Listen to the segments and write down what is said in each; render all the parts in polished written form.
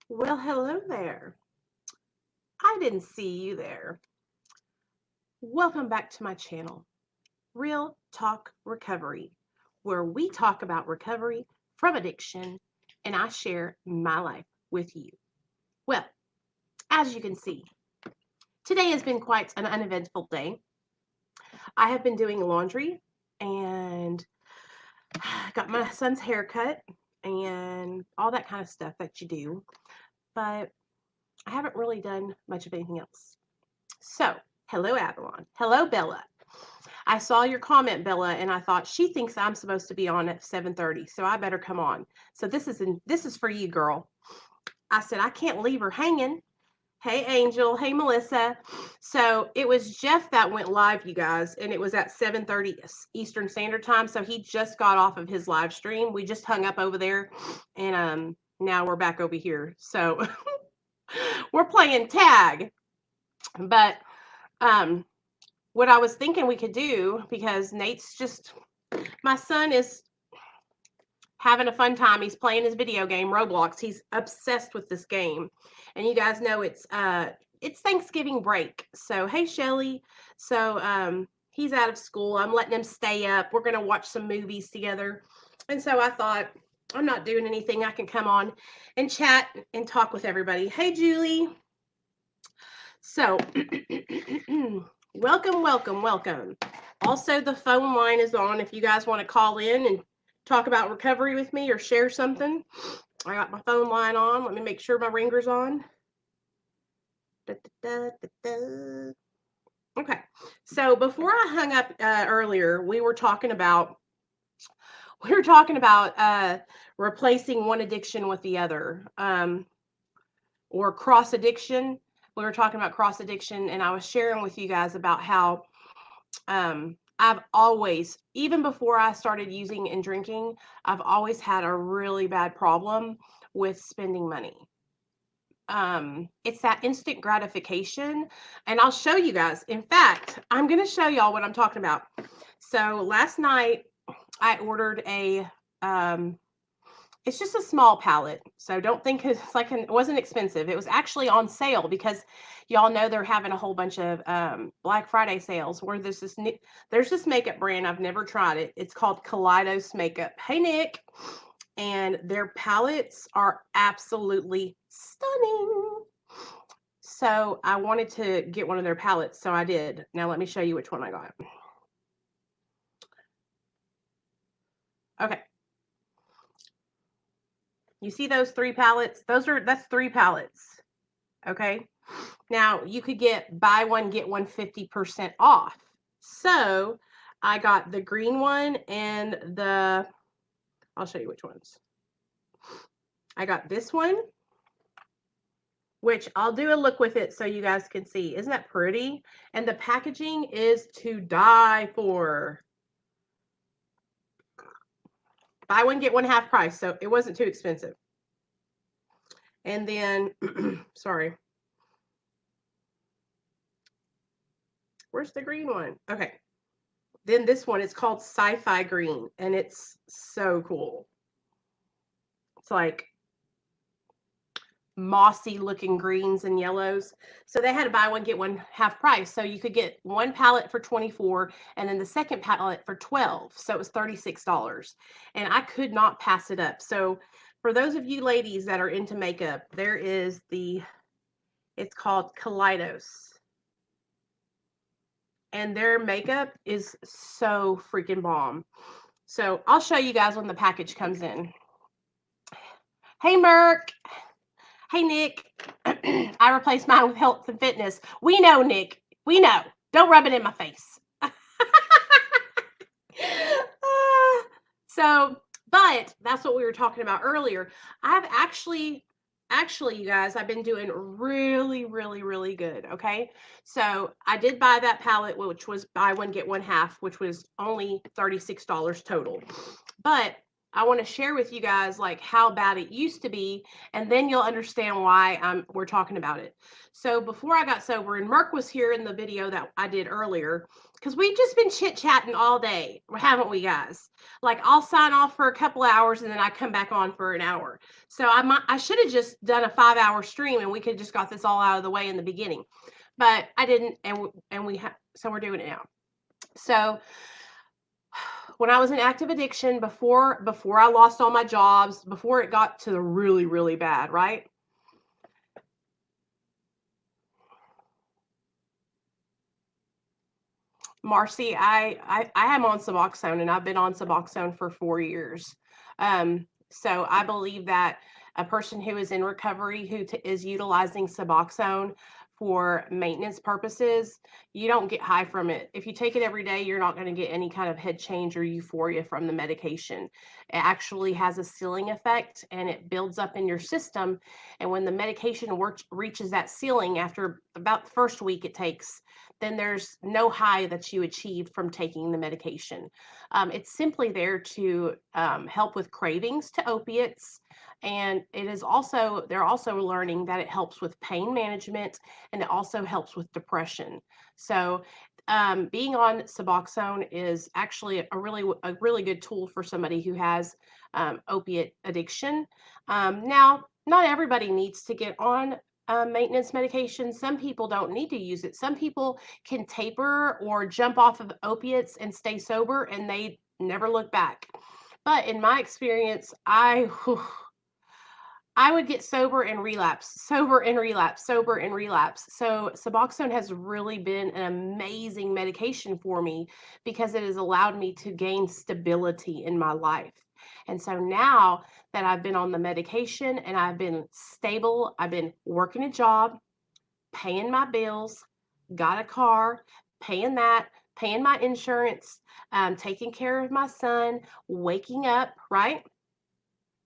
Well, hello there. I didn't see you there. Welcome back to my channel, Real Talk Recovery, where we talk about recovery from addiction and I share my life with you. Well, as you can see, today has been quite an uneventful day. I have been doing laundry and got my son's haircut and all that kind of stuff that you do, but I haven't really done much of anything else. So, hello, Avalon. Hello, Bella. I saw your comment, Bella, and I thought she thinks I'm supposed to be on at 7:30, so I better come on. So this is for you, girl. I said I can't leave her hanging. Hey, Angel. Hey, Melissa. So it was Jeff that went live, you guys, and it was at 7:30 Eastern Standard Time. So he just got off of his live stream. We just hung up over there, and now we're back over here. So we're playing tag, but um what I was thinking we could do, because Nate's just, my son is having a fun time. He's playing his video game Roblox. He's obsessed with this game. And you guys know it's Thanksgiving break. So hey, Shelly. So he's out of school. I'm letting him stay up. We're going to watch some movies together. And so I thought, I'm not doing anything. I can come on and chat and talk with everybody. Hey, Julie. So welcome, welcome, welcome. Also, the phone line is on if you guys want to call in and talk about recovery with me or share something. I got my phone line on. Let me make sure my ringer's on. Da, da, da, da. Okay. So before I hung up earlier, we were talking about replacing one addiction with the other, or cross addiction. We were talking about cross addiction, and I was sharing with you guys about how I've always, even before I started using and drinking, I've always had a really bad problem with spending money. It's that instant gratification, and I'll show you guys. In fact, I'm going to show y'all what I'm talking about. So last night I ordered it's just a small palette, so don't think it's like it wasn't expensive. It was actually on sale because y'all know they're having a whole bunch of Black Friday sales where there's this makeup brand. I've never tried it. It's called Kaleidos Makeup. Hey, Nick. And their palettes are absolutely stunning. So I wanted to get one of their palettes, so I did. Now let me show you which one I got. Okay. You see those three palettes? That's three palettes. Okay. Now you could get buy one, get one 50% off. So I got the green one and I'll show you which ones. I got this one, which I'll do a look with it so you guys can see. Isn't that pretty? And the packaging is to die for. Buy one, get one half price. So it wasn't too expensive. And then, sorry. Where's the green one? Okay. Then this one is called Sci-Fi Green, and it's so cool. It's like mossy looking greens and yellows. So they had to buy one, get one half price. So you could get one palette for 24 and then the second palette for 12. So it was $36. And I could not pass it up. So for those of you ladies that are into makeup, there is it's called Kaleidos. And their makeup is so freaking bomb. So I'll show you guys when the package comes in. Hey, Merc. Hey, Nick. I replaced mine with health and fitness. We know, Nick. We know. Don't rub it in my face. But that's what we were talking about earlier. I've actually, you guys, I've been doing really, really, really good. Okay. So I did buy that palette, which was buy one, get one half, which was only $36 total. But I want to share with you guys like how bad it used to be, and then you'll understand why we're talking about it. So before I got sober, and Merk was here in the video that I did earlier, because we've just been chit-chatting all day, haven't we, guys? Like, I'll sign off for a couple hours and then I come back on for an hour. So I should have just done a 5-hour stream and we could just got this all out of the way in the beginning, but I didn't, and we have, so we're doing it now. So when I was in active addiction, before I lost all my jobs, before it got to the really, really bad, right? Marcy, I am on Suboxone, and I've been on Suboxone for 4 years. So I believe that a person who is in recovery who is utilizing Suboxone for maintenance purposes, you don't get high from it. If you take it every day, you're not going to get any kind of head change or euphoria from the medication. It actually has a ceiling effect, and it builds up in your system. And when the medication reaches that ceiling after about the first week it takes, then there's no high that you achieve from taking the medication. It's simply there to help with cravings to opiates. And it is also, they're also learning that it helps with pain management, and it also helps with depression. So being on Suboxone is actually a really good tool for somebody who has opiate addiction. Now, not everybody needs to get on maintenance medication. Some people don't need to use it. Some people can taper or jump off of opiates and stay sober, and they never look back. But in my experience, I would get sober and relapse, sober and relapse, sober and relapse. So Suboxone has really been an amazing medication for me because it has allowed me to gain stability in my life. And so now that I've been on the medication and I've been stable, I've been working a job, paying my bills, got a car, paying that, paying my insurance, taking care of my son, waking up, right?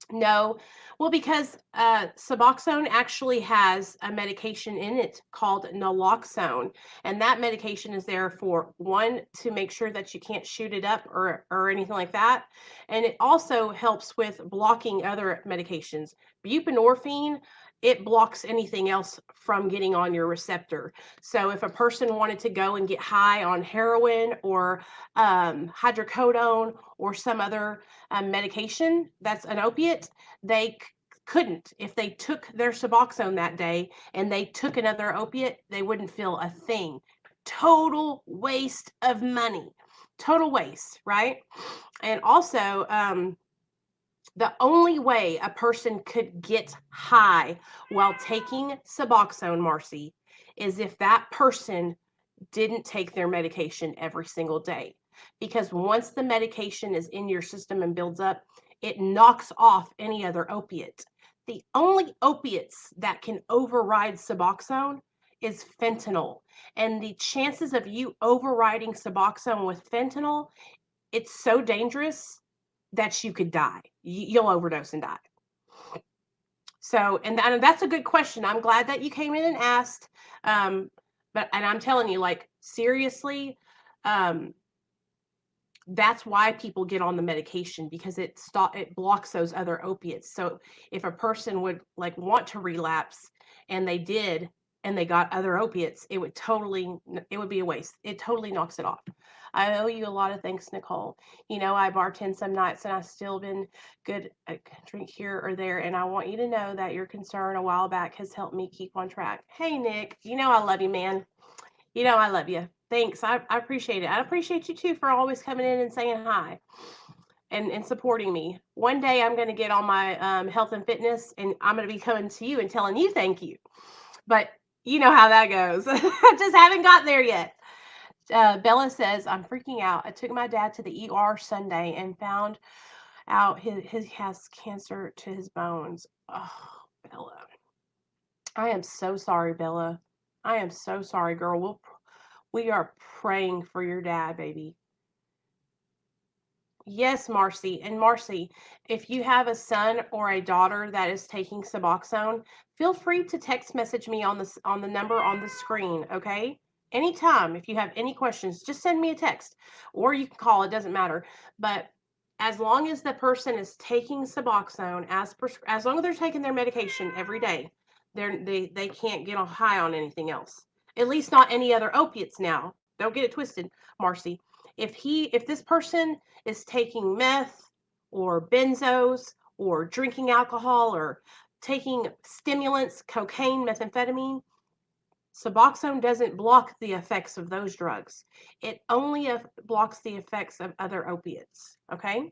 No, well, because Suboxone actually has a medication in it called naloxone, and that medication is there for one, to make sure that you can't shoot it up or anything like that, and it also helps with blocking other medications. Buprenorphine, it blocks anything else from getting on your receptor. So if a person wanted to go and get high on heroin or hydrocodone or some other medication that's an opiate, they couldn't. If they took their Suboxone that day and they took another opiate, they wouldn't feel a thing. Total waste of money. Total waste, right? And also, the only way a person could get high while taking Suboxone, Marcy, is if that person didn't take their medication every single day. Because once the medication is in your system and builds up, it knocks off any other opiate. The only opiates that can override Suboxone is fentanyl. And the chances of you overriding Suboxone with fentanyl, it's so dangerous that you could die. You'll overdose and die. So, and that's a good question. I'm glad that you came in and asked. And I'm telling you, like, seriously, um, that's why people get on the medication, because it blocks those other opiates. So if a person would like want to relapse and they did, and they got other opiates, it would be a waste. It totally knocks it off. I owe you a lot of thanks, Nicole. You know, I bartend some nights and I've still been good at drink here or there. And I want you to know that your concern a while back has helped me keep on track. Hey, Nick, you know I love you, man. You know I love you. Thanks. I appreciate it. I appreciate you too for always coming in and saying hi and supporting me. One day I'm going to get on my health and fitness, and I'm going to be coming to you and telling you thank you. But you know how that goes. I just haven't got there yet. Bella says, I'm freaking out. I took my dad to the ER Sunday and found out he has cancer to his bones. Oh, Bella. I am so sorry, Bella. I am so sorry, girl. We are praying for your dad, baby. Yes, Marcy. And Marcy, if you have a son or a daughter that is taking Suboxone, feel free to text message me on the number on the screen, okay? Anytime, if you have any questions, just send me a text, or you can call, it doesn't matter. But as long as the person is taking Suboxone as long as they're taking their medication every day, they can't get high on anything else. At least not any other opiates now. Don't get it twisted, Marcy. If this person is taking meth or benzos or drinking alcohol or taking stimulants, cocaine, methamphetamine, Suboxone doesn't block the effects of those drugs. It only blocks the effects of other opiates. Okay.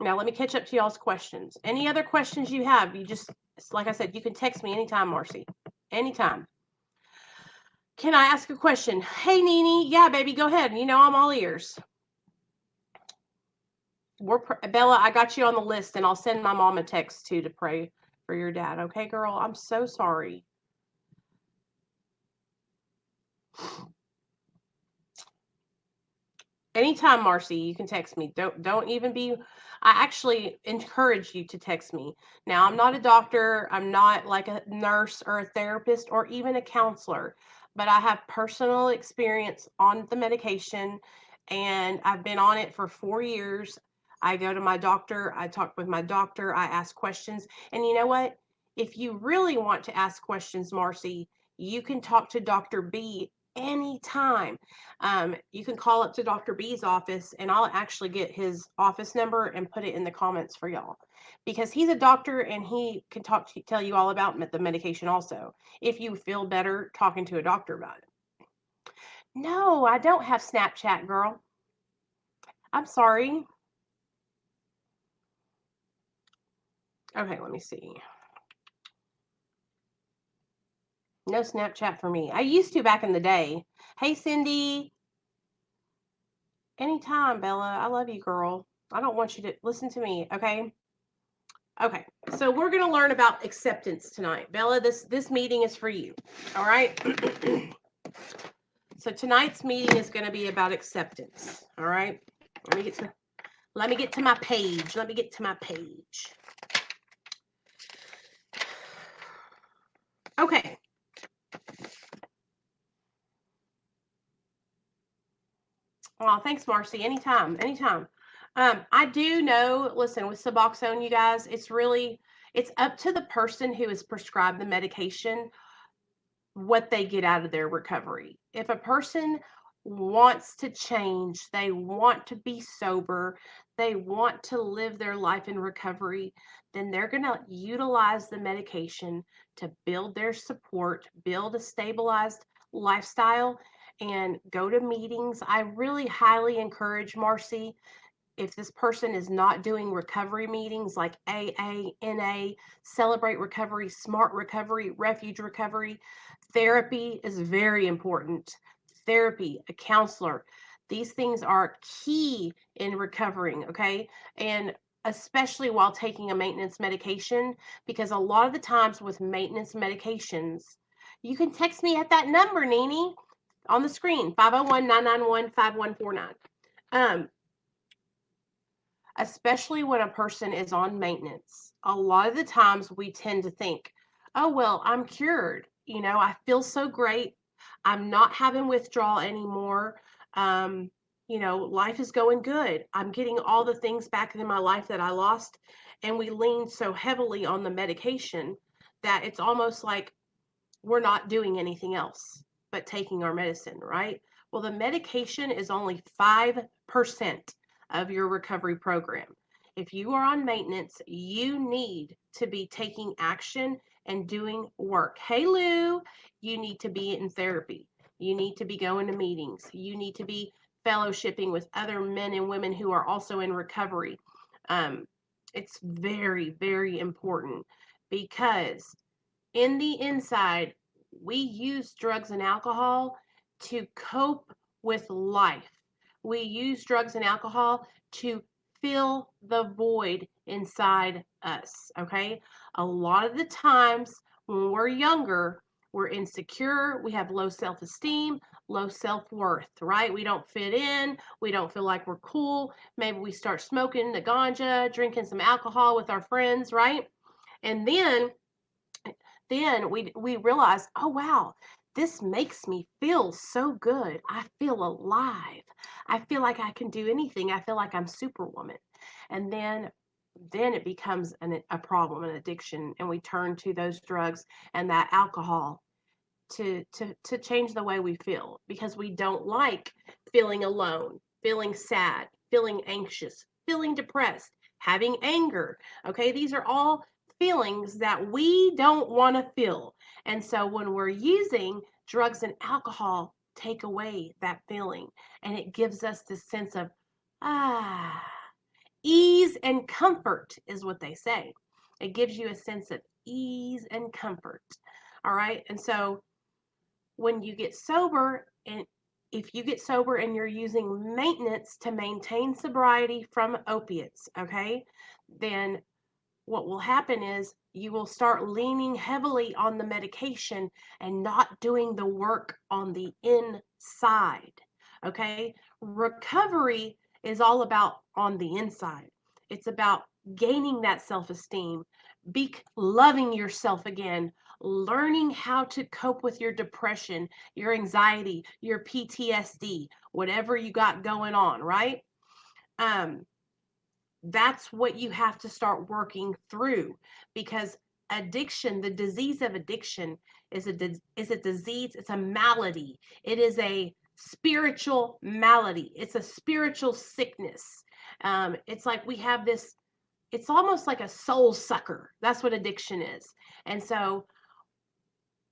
Now let me catch up to y'all's questions. Any other questions you have, you just, like I said, you can text me anytime, Marcy. Anytime. Can I ask a question? Hey, Nene. Yeah, baby, go ahead. You know, I'm all ears. Bella, I got you on the list, and I'll send my mom a text too to pray for your dad. Okay, girl? I'm so sorry. Anytime, Marcy, you can text me. Don't even be. I actually encourage you to text me. Now, I'm not a doctor. I'm not like a nurse or a therapist or even a counselor, but I have personal experience on the medication, and I've been on it for 4 years. I go to my doctor. I talk with my doctor. I ask questions. And you know what? If you really want to ask questions, Marcy, you can talk to Dr. B anytime. You can call up to Dr. B's office, and I'll actually get his office number and put it in the comments for y'all, because he's a doctor and he can tell you all about the medication also, if you feel better talking to a doctor about it. No, I don't have Snapchat, girl. I'm sorry. Okay, let me see. No Snapchat for me. I used to back in the day. Hey, Cindy. Anytime, Bella. I love you, girl. I don't want you to listen to me, okay? Okay, so we're going to learn about acceptance tonight. Bella, this meeting is for you. All right? So tonight's meeting is going to be about acceptance. All right? Let me get to my page. Let me get to my page. Okay. Well, thanks, Marcy. Anytime. I do know, listen, with Suboxone, you guys, it's up to the person who is prescribed the medication what they get out of their recovery. If a person wants to change, they want to be sober, they want to live their life in recovery, then they're going to utilize the medication to build their support, build a stabilized lifestyle, and go to meetings. I really highly encourage, Marcy, if this person is not doing recovery meetings like AA, NA, Celebrate Recovery, Smart Recovery, Refuge Recovery, therapy is very important. Therapy, a counselor, these things are key in recovering, okay? And especially while taking a maintenance medication, because a lot of the times with maintenance medications, you can text me at that number, Nene, on the screen, 501-991-5149. Especially when a person is on maintenance, a lot of the times we tend to think, oh, well, I'm cured. You know, I feel so great. I'm not having withdrawal anymore. You know, life is going good. I'm getting all the things back in my life that I lost. And we lean so heavily on the medication that it's almost like we're not doing anything else but taking our medicine, right? Well, the medication is only 5% of your recovery program. If you are on maintenance, you need to be taking action and doing work. Hey, Lou, you need to be in therapy. You need to be going to meetings. You need to be fellowshipping with other men and women who are also in recovery. It's very, very important, because in the inside, we use drugs and alcohol to cope with life. We use drugs and alcohol to fill the void inside us, okay? A lot of the times when we're younger, we're insecure, we have low self-esteem, low self-worth, right? We don't fit in, we don't feel like we're cool. Maybe we start smoking the ganja, drinking some alcohol with our friends, right? And then we realize, oh wow, this makes me feel so good. I feel alive. I feel like I can do anything. I feel like I'm Superwoman. and then it becomes a problem, an addiction, and we turn to those drugs and that alcohol to change the way we feel, because we don't like feeling alone, feeling sad, feeling anxious, feeling depressed, having anger. Okay, these are all feelings that we don't want to feel. And so when we're using drugs and alcohol, take away that feeling, and it gives us this sense of ah, ease and comfort is what they say. It gives you a sense of ease and comfort. All right. And so when you get sober, and if you get sober and you're using maintenance to maintain sobriety from opiates, okay, then what will happen is you will start leaning heavily on the medication and not doing the work on the inside. Okay, recovery is all about on the inside. It's about gaining that self-esteem, be loving yourself again, learning how to cope with your depression, your anxiety, your PTSD, whatever you got going on, right? um that's what you have to start working through, because addiction, the disease of addiction, is a disease. It's a malady. It is a spiritual malady. It's a spiritual sickness. It's like we have this, it's almost like a soul sucker. That's what addiction is. And so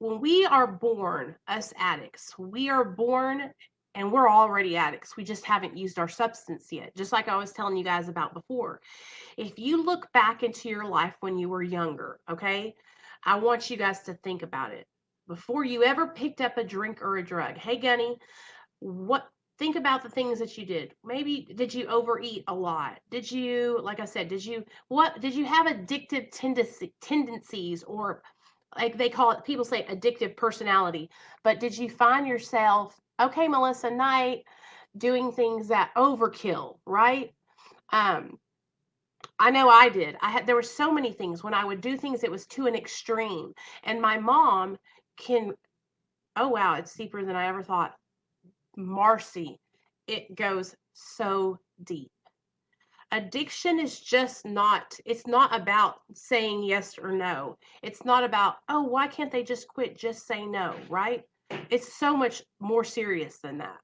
when we are born, us addicts, we are born and we're already addicts. We just haven't used our substance yet, just like I was telling you guys about before. If you look back into your life when you were younger, okay, I want you guys to think about it. Before you ever picked up a drink or a drug, hey, Gunny, what? Think about the things that you did. Maybe did you overeat a lot? Did you, like I said, did you have addictive tendencies, or like they call it, people say addictive personality, but did you find yourself, okay, Melissa Knight, doing things that overkill, right? Um, I know I did. There were so many things when I would do things, it was to an extreme. And my mom can, oh wow, it's deeper than I ever thought. Marcy, it goes so deep. Addiction is just not, it's not about saying yes or no. It's not about, oh, why can't they just quit? Just say no, right? It's so much more serious than that.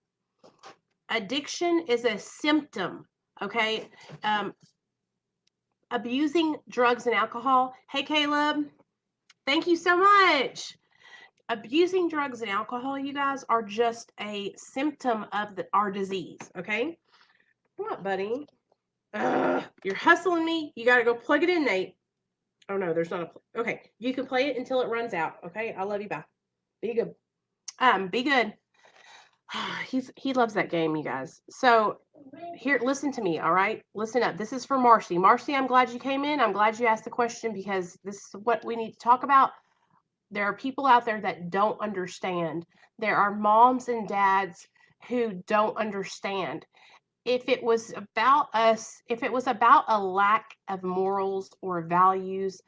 Addiction is a symptom, okay? Abusing drugs and alcohol. Hey, Caleb, thank you so much. Abusing drugs and alcohol, you guys, are just a symptom of our disease, okay? What, buddy? You're hustling me. You got to go plug it in, Nate. Oh, no, there's not a... Okay, you can play it until it runs out, okay? I love you, bye. Be good. Be good. He loves that game, you guys. So here, listen to me, all right? Listen up. This is for Marcy. Marcy, I'm glad you came in. I'm glad you asked the question, because this is what we need to talk about. There are people out there that don't understand. There are moms and dads who don't understand. If it was about us, if it was about a lack of morals or values,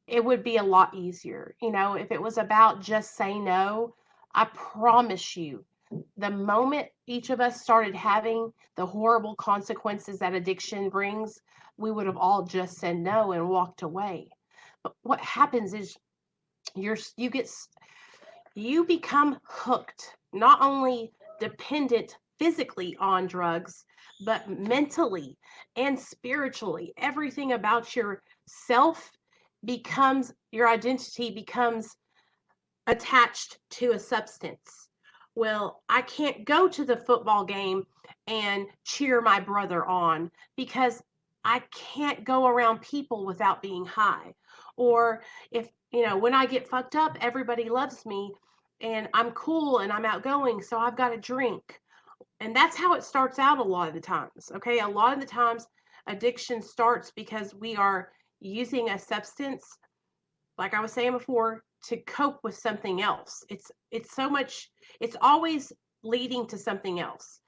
it would be a lot easier. You know, if it was about just say no, I promise you, the moment each of us started having the horrible consequences that addiction brings, we would have all just said no and walked away. But what happens is you become hooked, not only dependent physically on drugs, but mentally and spiritually. Everything about yourself becomes, your identity becomes attached to a substance. Well, I can't go to the football game and cheer my brother on because I can't go around people without being high. Or if, when I get fucked up, everybody loves me and I'm cool and I'm outgoing, so I've got to drink. And that's how it starts out a lot of the times. Okay. A lot of the times, addiction starts because we are using a substance, like I was saying before, to cope with something else. It's so much, it's always leading to something else.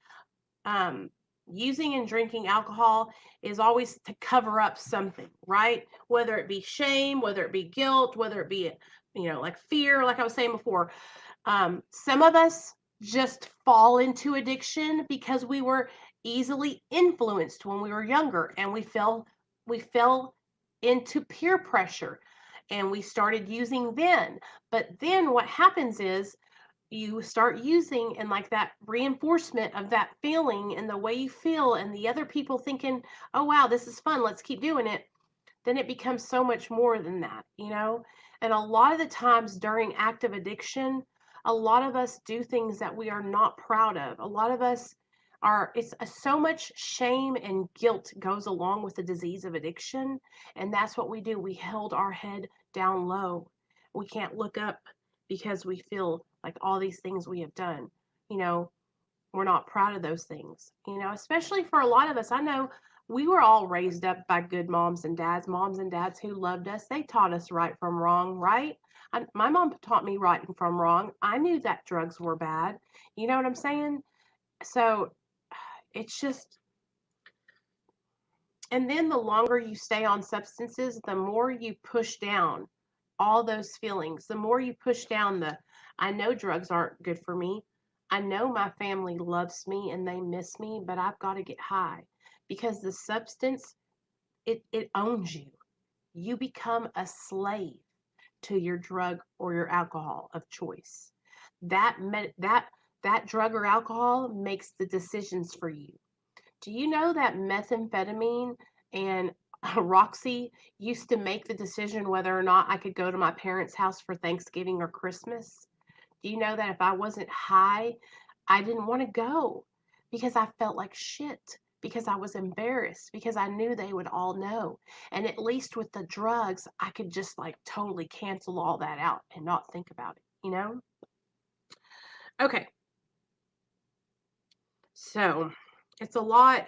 Um, Using and drinking alcohol is always to cover up something, right? Whether it be shame, whether it be guilt, whether it be, like fear, like I was saying before. Some of us just fall into addiction because we were easily influenced when we were younger, and we fell into peer pressure, and we started using then. But then what happens is you start using, and like that reinforcement of that feeling and the way you feel, and the other people thinking, oh wow, this is fun, let's keep doing it, then it becomes so much more than that, you know? And a lot of the times during active addiction, a lot of us do things that we are not proud of. A lot of us are, so much shame and guilt goes along with the disease of addiction. And that's what we do. We held our head down low. We can't look up because we feel like all these things we have done, you know, we're not proud of those things, you know, especially for a lot of us. I know we were all raised up by good moms and dads who loved us. They taught us right from wrong, right? My mom taught me right from wrong. I knew that drugs were bad. You know what I'm saying? So it's just, and then the longer you stay on substances, the more you push down all those feelings, the more you push down the, I know drugs aren't good for me. I know my family loves me and they miss me, but I've got to get high, because the substance, it owns you. You become a slave to your drug or your alcohol of choice. That drug or alcohol makes the decisions for you. Do you know that methamphetamine and Roxy used to make the decision whether or not I could go to my parents' house for Thanksgiving or Christmas? Do you know that if I wasn't high, I didn't want to go because I felt like shit, because I was embarrassed, because I knew they would all know. And at least with the drugs, I could just like totally cancel all that out and not think about it, you know? Okay, so it's a lot.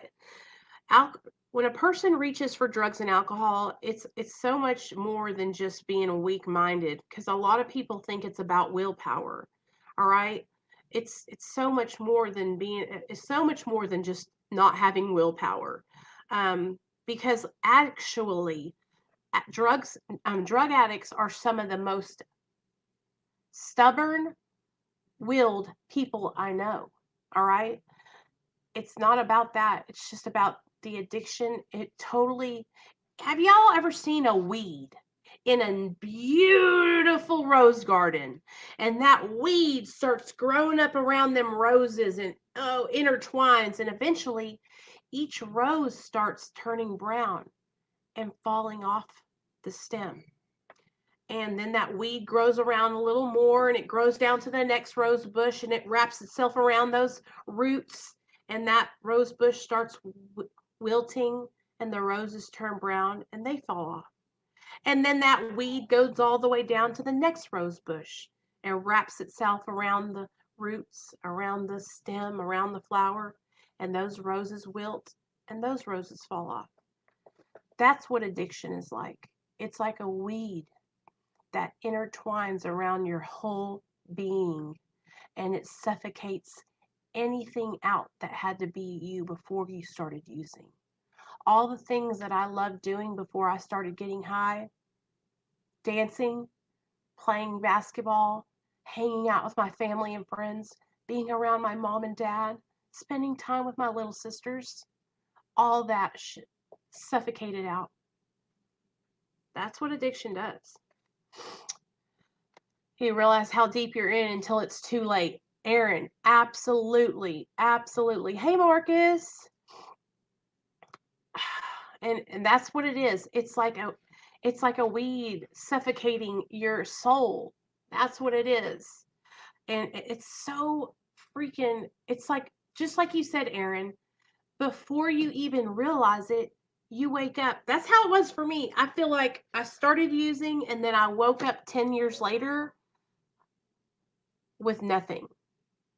When a person reaches for drugs and alcohol, it's so much more than just being weak-minded, because a lot of people think it's about willpower. All right? It's so much more than it's so much more than just not having willpower. Because actually drug addicts are some of the most stubborn willed people I know. All right? It's not about that. It's just about the addiction. It totally. Have y'all ever seen a weed in a beautiful rose garden, and that weed starts growing up around them roses and intertwines, and eventually each rose starts turning brown and falling off the stem. And then that weed grows around a little more, and it grows down to the next rose bush, and it wraps itself around those roots, and that rose bush starts wilting, and the roses turn brown and they fall off. And then that weed goes all the way down to the next rose bush and wraps itself around the roots, around the stem, around the flower, and those roses wilt and those roses fall off. That's what addiction is like. It's like a weed that intertwines around your whole being, and it suffocates anything out that had to be you before you started using. All the things that I loved doing before I started getting high, dancing, playing basketball, hanging out with my family and friends, being around my mom and dad, spending time with my little sisters, all that suffocated out. That's what addiction does. You realize how deep you're in until it's too late. Aaron, absolutely, absolutely. Hey, Marcus. And that's what it is. It's like a weed suffocating your soul. That's what it is. And it's so freaking, it's like, just like you said, Aaron, before you even realize it, you wake up. That's how it was for me. I feel like I started using, and then I woke up 10 years later with nothing,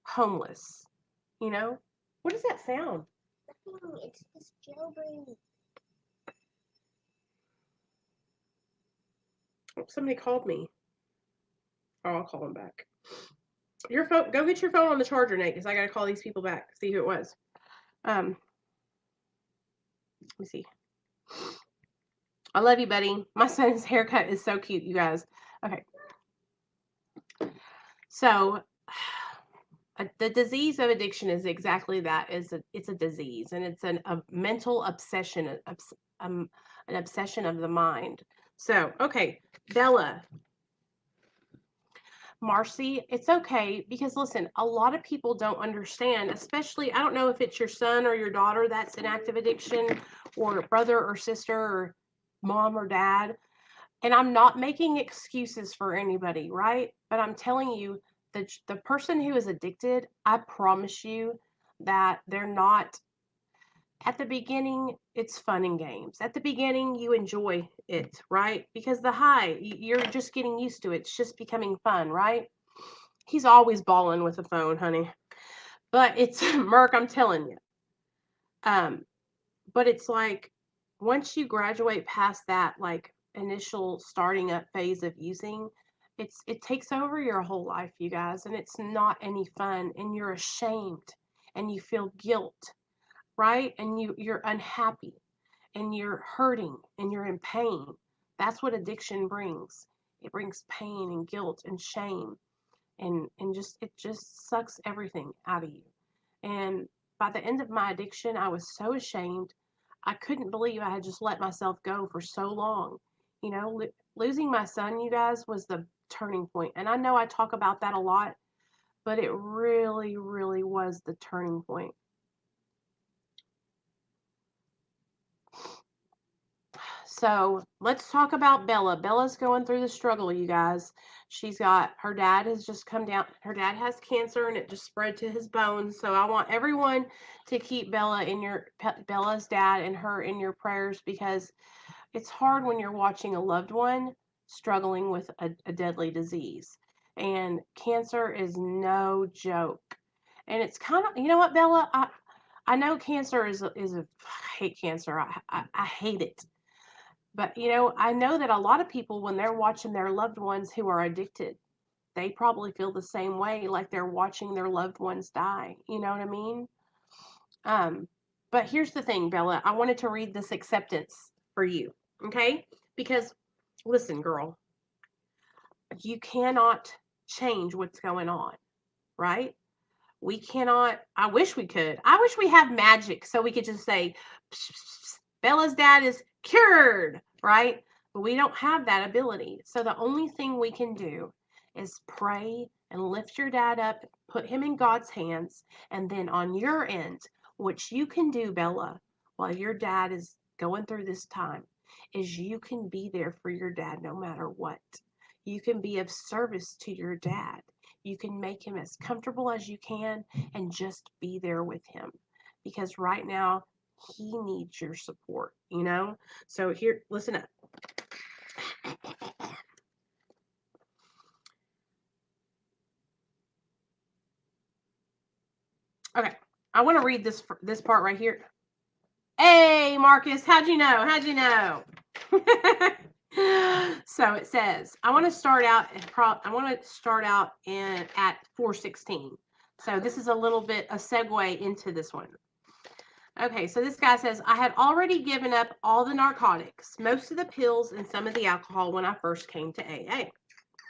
homeless. You know? What does that sound? It's this jailbreak. Oh, somebody called me. Oh, I'll call them back. Your phone. Go get your phone on the charger, Nate, because I gotta call these people back. See who it was. Let me see. I love you, buddy. My son's haircut is so cute, you guys. Okay. So, the disease of addiction is exactly that. It's a disease, and it's a mental obsession, an obsession of the mind. So, okay, Bella, Marcy, it's okay because listen, a lot of people don't understand, especially, I don't know if it's your son or your daughter that's in active addiction, or brother or sister, or mom or dad. And I'm not making excuses for anybody, right? But I'm telling you that the person who is addicted, I promise you that they're not. At the beginning, it's fun and games. At the beginning, you enjoy it, right? Because the high, you're just getting used to it. It's just becoming fun, right? He's always balling with the phone, honey. But it's Merc, I'm telling you. Um, but it's like once you graduate past that like initial starting up phase of using, it takes over your whole life, you guys, and it's not any fun, and you're ashamed, and you feel guilt, right? And you're unhappy, and you're hurting, and you're in pain. That's what addiction brings. It brings pain and guilt and shame, and just it just sucks everything out of you. And by the end of my addiction, I was so ashamed. I couldn't believe I had just let myself go for so long. You know, losing my son, you guys, was the turning point. And I know I talk about that a lot, but it really, really was the turning point. So let's talk about Bella. Bella's going through the struggle, you guys. She's got her dad has just come down. Her dad has cancer and it just spread to his bones. So I want everyone to keep Bella's dad and her in your prayers, because it's hard when you're watching a loved one struggling with a deadly disease. And cancer is no joke. And it's kind of, you know what, Bella? I know cancer I hate cancer. I hate it. But, I know that a lot of people, when they're watching their loved ones who are addicted, they probably feel the same way, like they're watching their loved ones die. You know what I mean? Um, but here's the thing, Bella. I wanted to read this acceptance for you, okay? Because, listen, girl, you cannot change what's going on, right? We cannot. I wish we could. I wish we have magic so we could just say, "Psh, psh, psh, Bella's dad is cured," right? But we don't have that ability. So the only thing we can do is pray and lift your dad up, put him in God's hands, and then on your end, what you can do, Bella, while your dad is going through this time, is you can be there for your dad no matter what. You can be of service to your dad. You can make him as comfortable as you can and just be there with him, because right now he needs your support. So here, listen up. Okay, I want to read this part right here. Hey, Marcus, how'd you know? How'd you know? So it says, I want to start out in at 416. So this is a little bit a segue into this one. Okay, so this guy says, I had already given up all the narcotics, most of the pills, and some of the alcohol when I first came to AA.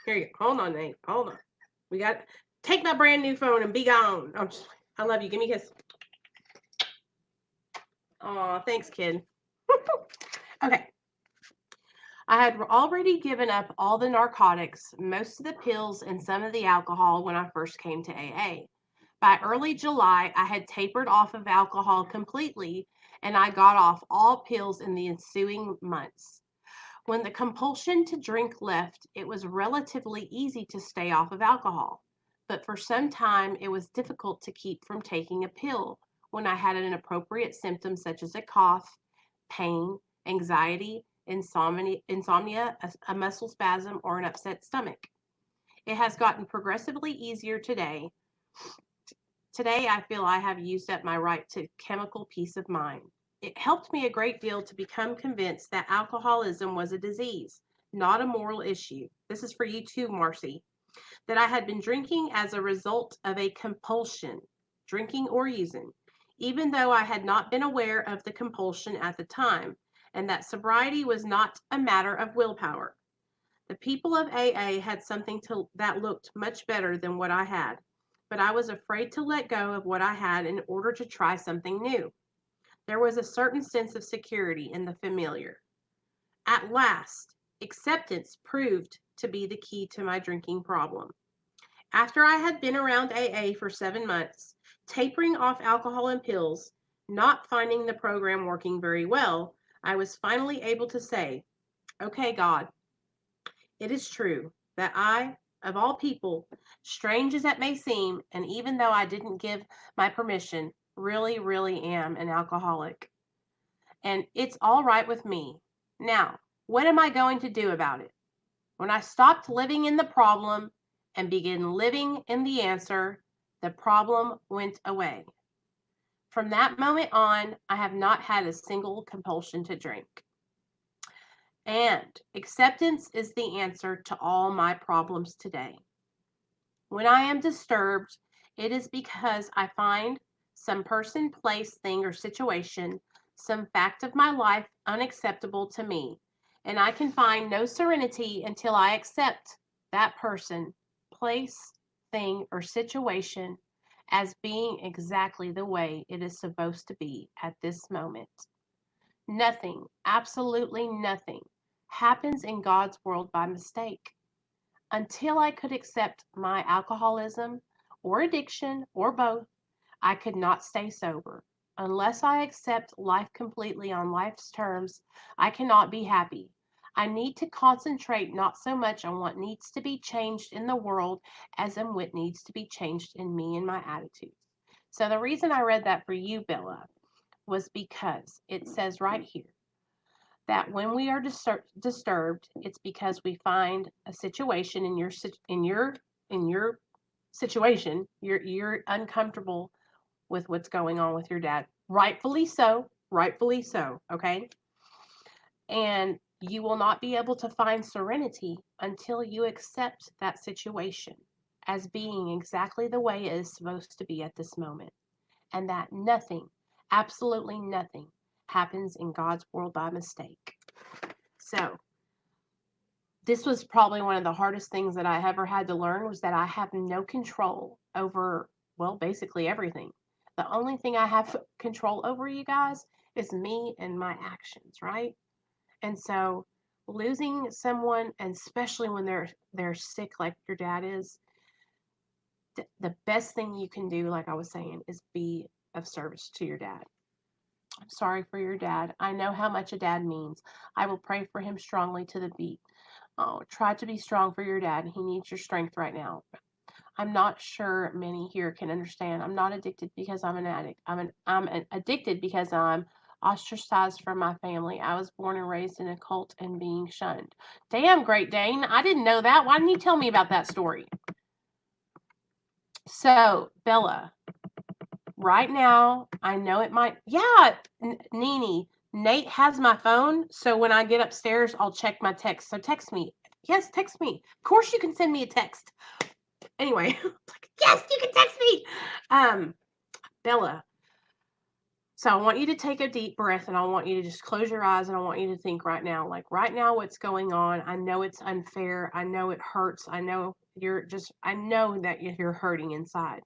Here you go. Hold on, Nate. Hold on. We got take my brand new phone and be gone. I love you. Give me a kiss. Aw, thanks, kid. Okay. I had already given up all the narcotics, most of the pills, and some of the alcohol when I first came to AA. By early July, I had tapered off of alcohol completely, and I got off all pills in the ensuing months. When the compulsion to drink left, it was relatively easy to stay off of alcohol. But for some time, it was difficult to keep from taking a pill when I had an appropriate symptom such as a cough, pain, anxiety, insomnia, a muscle spasm, or an upset stomach. It has gotten progressively easier today. Today, I feel I have used up my right to chemical peace of mind. It helped me a great deal to become convinced that alcoholism was a disease, not a moral issue. This is for you too, Marcy. That I had been drinking as a result of a compulsion, drinking or using, even though I had not been aware of the compulsion at the time, and that sobriety was not a matter of willpower. The people of AA had something that looked much better than what I had. but I was afraid to let go of what I had in order to try something new. There was a certain sense of security in the familiar. At last, acceptance proved to be the key to my drinking problem. After I had been around AA for 7 months, tapering off alcohol and pills, not finding the program working very well, I was finally able to say, okay, God, it is true that I, of all people, strange as it may seem, and even though I didn't give my permission, really am an alcoholic. And it's all right with me. Now, what am I going to do about it? When I stopped living in the problem and began living in the answer, the problem went away. From that moment on, I have not had a single compulsion to drink. And acceptance is the answer to all my problems today. When I am disturbed, it is because I find some person, place, thing, or situation, some fact of my life unacceptable to me, and I can find no serenity until I accept that person, place, thing, or situation as being exactly the way it is supposed to be at this moment. Nothing, absolutely nothing, happens in God's world by mistake. Until I could accept my alcoholism or addiction or both, I could not stay sober. Unless I accept life completely on life's terms, I cannot be happy. I need to concentrate not so much on what needs to be changed in the world as on what needs to be changed in me and my attitudes. So, the reason I read that for you, Bella, was because it says right here that when we are disturbed, it's because we find a situation in your situation, you're uncomfortable with what's going on with your dad. Rightfully so, okay? And you will not be able to find serenity until you accept that situation as being exactly the way it is supposed to be at this moment, and that nothing, absolutely nothing, happens in God's world by mistake. So, this was probably one of the hardest things that I ever had to learn, was that I have no control over, well, basically everything. The only thing I have control over, you guys, is me and my actions, right? And so losing someone, and especially when they're sick like your dad is, the best thing you can do, like I was saying, is be of service to your dad. I'm sorry for your dad. I know how much a dad means. I will pray for him strongly to the beat. Oh, try to be strong for your dad. He needs your strength right now. I'm not sure many here can understand. I'm not addicted because I'm an addict. I'm addicted because I'm ostracized from my family. I was born and raised in a cult and being shunned. Damn, Great Dane. I didn't know that. Why didn't you tell me about that story? So, Bella, right now, I know it might. Yeah, Nene, Nate has my phone, so when I get upstairs, I'll check my text. So text me. Yes, text me. Of course, you can send me a text. Anyway, yes, you can text me. Bella. So I want you to take a deep breath, and I want you to just close your eyes, and I want you to think right now, like right now, what's going on. I know it's unfair. I know it hurts. I know I know that you're hurting inside.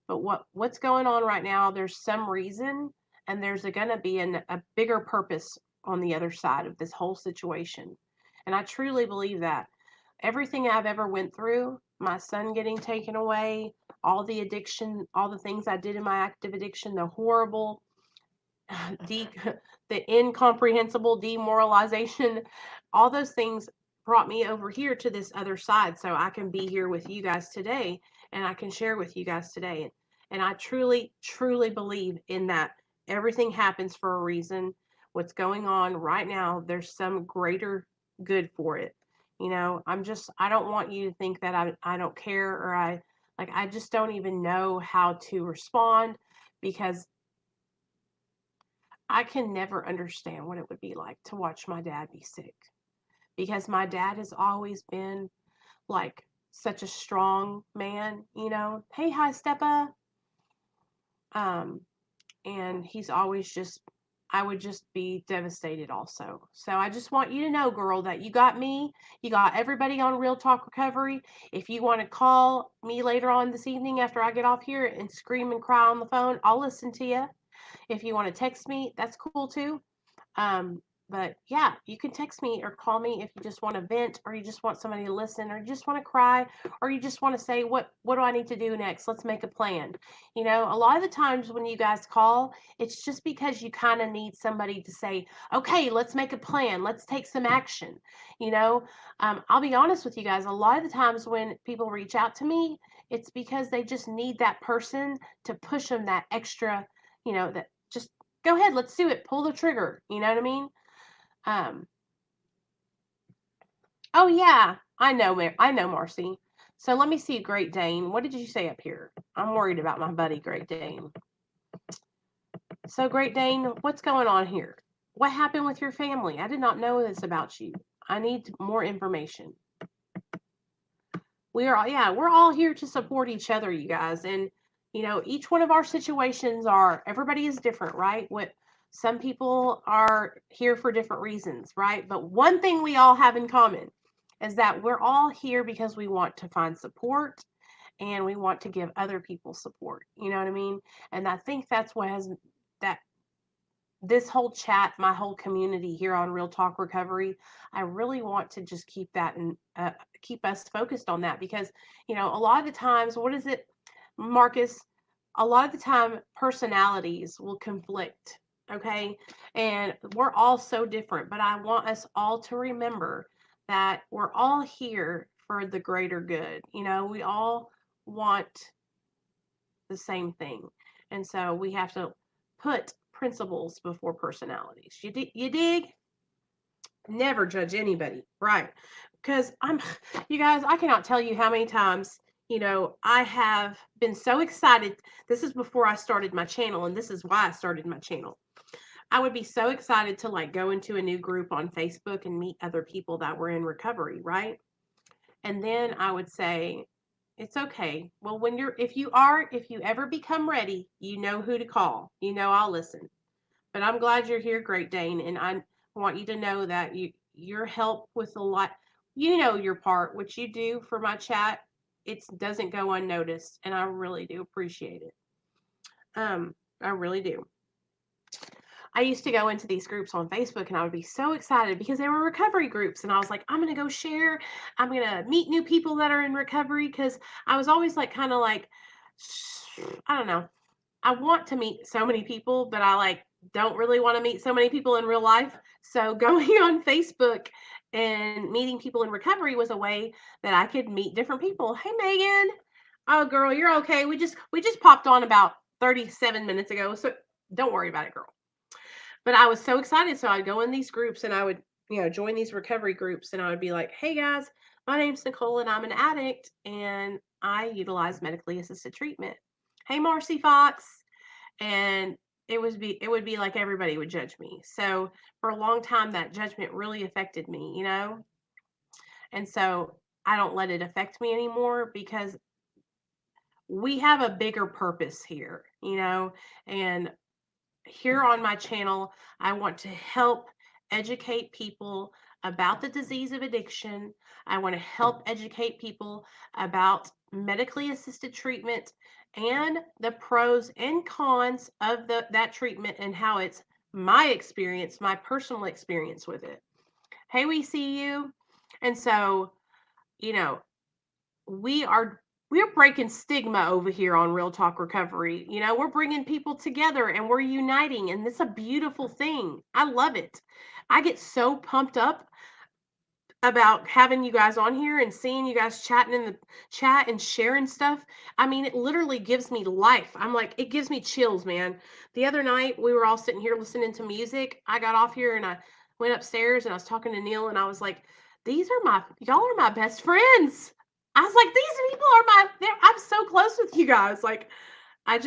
But what's going on right now, there's some reason, and there's going to be a bigger purpose on the other side of this whole situation. And I truly believe that. Everything I've ever went through, my son getting taken away, all the addiction, all the things I did in my active addiction, the horrible, the incomprehensible demoralization, all those things brought me over here to this other side, so I can be here with you guys today, and I can share with you guys today. And I truly believe in that. Everything happens for a reason. What's going on right now, there's some greater good for it. I don't want you to think that I don't care, or I just don't even know how to respond, because I can never understand what it would be like to watch my dad be sick, because my dad has always been like such a strong man, Hey, hi, Steppa. Um, and he's always just I would just be devastated also. So I just want you to know, girl, that you got me. You got everybody on Real Talk Recovery. If you want to call me later on this evening after I get off here and scream and cry on the phone, I'll listen to you. If you want to text me, that's cool too. But yeah, you can text me or call me if you just want to vent or you just want somebody to listen or you just want to cry or you just want to say what do I need to do next? Let's make a plan. You know, a lot of the times when you guys call, it's just because you kind of need somebody to say, "Okay, let's make a plan. Let's take some action." You know, I'll be honest with you guys, a lot of the times when people reach out to me, it's because they just need that person to push them that extra, that just go ahead, let's do it. Pull the trigger. You know what I mean? Um, oh yeah, I know, Marcy. So let me see, Great Dane. What did you say up here? I'm worried about my buddy, Great Dane. So, Great Dane, what's going on here? What happened with your family? I did not know this about you. I need more information. We're all here to support each other, you guys. And, each one of our situations everybody is different, right? Some people are here for different reasons, right? But one thing we all have in common is that we're all here because we want to find support and we want to give other people support. You know what I mean? And I think that's what has that this whole chat, my whole community here on Real Talk Recovery, I really want to just keep that and keep us focused on that because, a lot of the times, what is it, Marcus? A lot of the time, personalities will conflict, okay? And we're all so different, but I want us all to remember that we're all here for the greater good. We all want the same thing. And so we have to put principles before personalities. You dig? Never judge anybody, right? Because you guys, I cannot tell you how many times, I have been so excited. This is before I started my channel, and this is why I started my channel. I would be so excited to like go into a new group on Facebook and meet other people that were in recovery, right? And then I would say, it's okay. Well, if you ever become ready, you know who to call. I'll listen. But I'm glad you're here, Great Dane, and I want you to know that your help with a lot, your part, what you do for my chat, it doesn't go unnoticed, and I really do appreciate it. I really do. I used to go into these groups on Facebook and I would be so excited because they were recovery groups. And I was like, I'm going to go share. I'm going to meet new people that are in recovery because I was always like, kind of like, I don't know. I want to meet so many people, but I like don't really want to meet so many people in real life. So going on Facebook and meeting people in recovery was a way that I could meet different people. Hey Megan. Oh girl, you're okay. We just popped on about 37 minutes ago. So don't worry about it, girl. But I was so excited. So I'd go in these groups and I would, join these recovery groups and I would be like, hey guys, my name's Nicole and I'm an addict and I utilize medically assisted treatment. Hey Marcy Fox. And it would be like everybody would judge me. So for a long time that judgment really affected me. And so I don't let it affect me anymore because we have a bigger purpose here, and here on my channel, I want to help educate people about the disease of addiction. I want to help educate people about medically assisted treatment and the pros and cons of that treatment and how it's my experience, my personal experience with it. Hey, we see you. And so, you know, we're breaking stigma over here on Real Talk Recovery. We're bringing people together and we're uniting, and it's a beautiful thing. I love it. I get so pumped up about having you guys on here and seeing you guys chatting in the chat and sharing stuff. I mean, it literally gives me life. I'm like, it gives me chills, man. The other night, we were all sitting here listening to music. I got off here and I went upstairs and I was talking to Neil and I was like, y'all are my best friends. I was like, these people are I'm so close with you guys. Like, I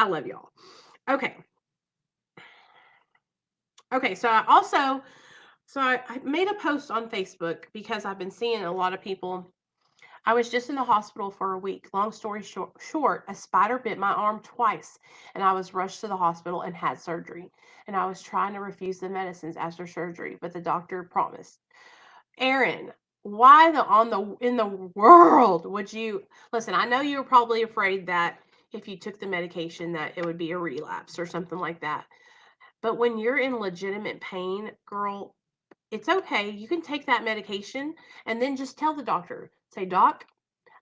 love y'all. Okay. Okay. So I made a post on Facebook because I've been seeing a lot of people I was just in the hospital for a week. Long story short, a spider bit my arm twice, and I was rushed to the hospital and had surgery. And I was trying to refuse the medicines after surgery, but the doctor promised. Aaron, why the on the in the world would you listen? I know you were probably afraid that if you took the medication that it would be a relapse or something like that. But when you're in legitimate pain, girl, it's okay. You can take that medication and then just tell the doctor, say, Doc,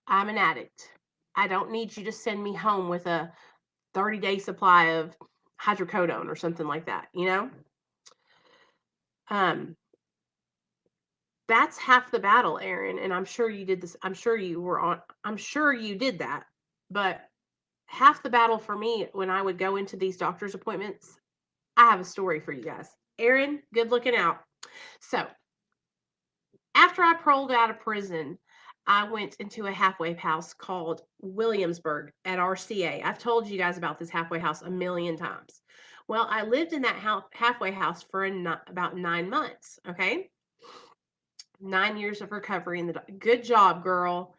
I'm an addict. I don't need you to send me home with a 30-day supply of hydrocodone or something like that, you know? Um, that's half the battle, Aaron, and I'm sure you did this. I'm sure you did that. But half the battle for me when I would go into these doctor's appointments, I have a story for you guys. Aaron, good looking out. So, after I paroled out of prison, I went into a halfway house called Williamsburg at RCA. I've told you guys about this halfway house a million times. Well, I lived in that halfway house for about 9 months. Okay. 9 years of recovery. Good job, girl.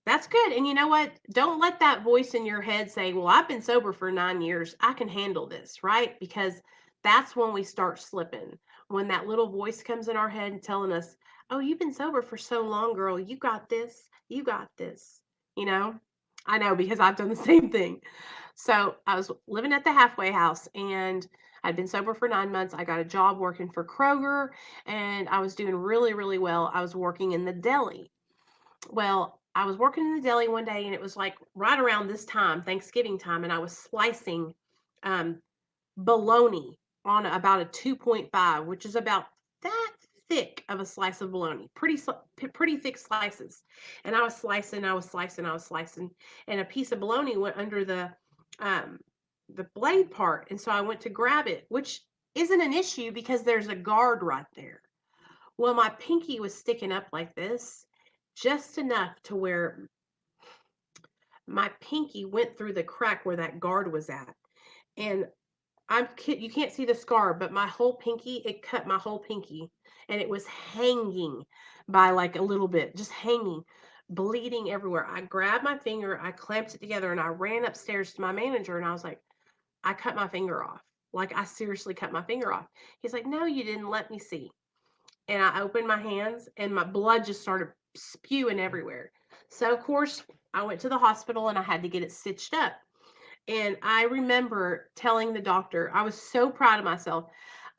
That's good. And you know what? Don't let that voice in your head say, well, I've been sober for 9 years. I can handle this, right? Because that's when we start slipping. When that little voice comes in our head and telling us, oh, you've been sober for so long, girl. You got this. You got this. You know, I know because I've done the same thing. So I was living at the halfway house and I'd been sober for 9 months. I got a job working for Kroger and I was doing really, really well. I was working in the deli. Well, I was working in the deli one day and it was like right around this time, Thanksgiving time, and I was slicing um, bologna on about a 2.5, which is about that thick of a slice of bologna, pretty thick slices. And I was slicing, and a piece of bologna went under um, the blade part, and so I went to grab it, which isn't an issue because there's a guard right there. Well, my pinky was sticking up like this, just enough to where my pinky went through the crack where that guard was at. And you can't see the scar, but my whole pinky, it cut my whole pinky and it was hanging by like a little bit, just hanging, bleeding everywhere. I grabbed my finger, I clamped it together and I ran upstairs to my manager and I was like, I cut my finger off. Like I seriously cut my finger off. He's like, no, you didn't, let me see. And I opened my hands and my blood just started spewing everywhere. So of course I went to the hospital and I had to get it stitched up. And I remember telling the doctor, I was so proud of myself.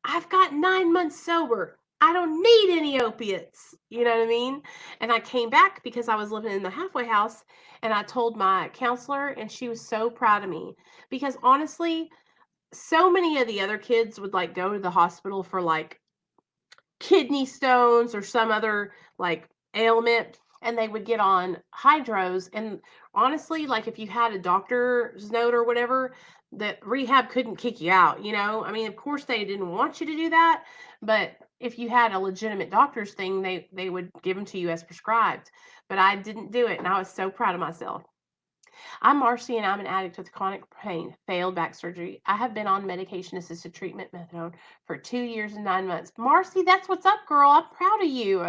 I've got 9 months sober. I don't need any opiates. You know what I mean? And I came back because I was living in the halfway house and I told my counselor, and she was so proud of me because honestly, so many of the other kids would like go to the hospital for like kidney stones or some other like ailment and they would get on hydros and honestly like if you had a doctor's note or whatever that rehab couldn't kick you out, you know. I mean, of course they didn't want you to do that, but if you had a legitimate doctor's thing they would give them to you as prescribed. But I didn't do it and I was so proud of myself. I'm Marcy and I'm an addict with chronic pain, failed back surgery. I have been on medication assisted treatment methadone for 2 years and 9 months. Marcy, that's what's up, girl. I'm proud of you.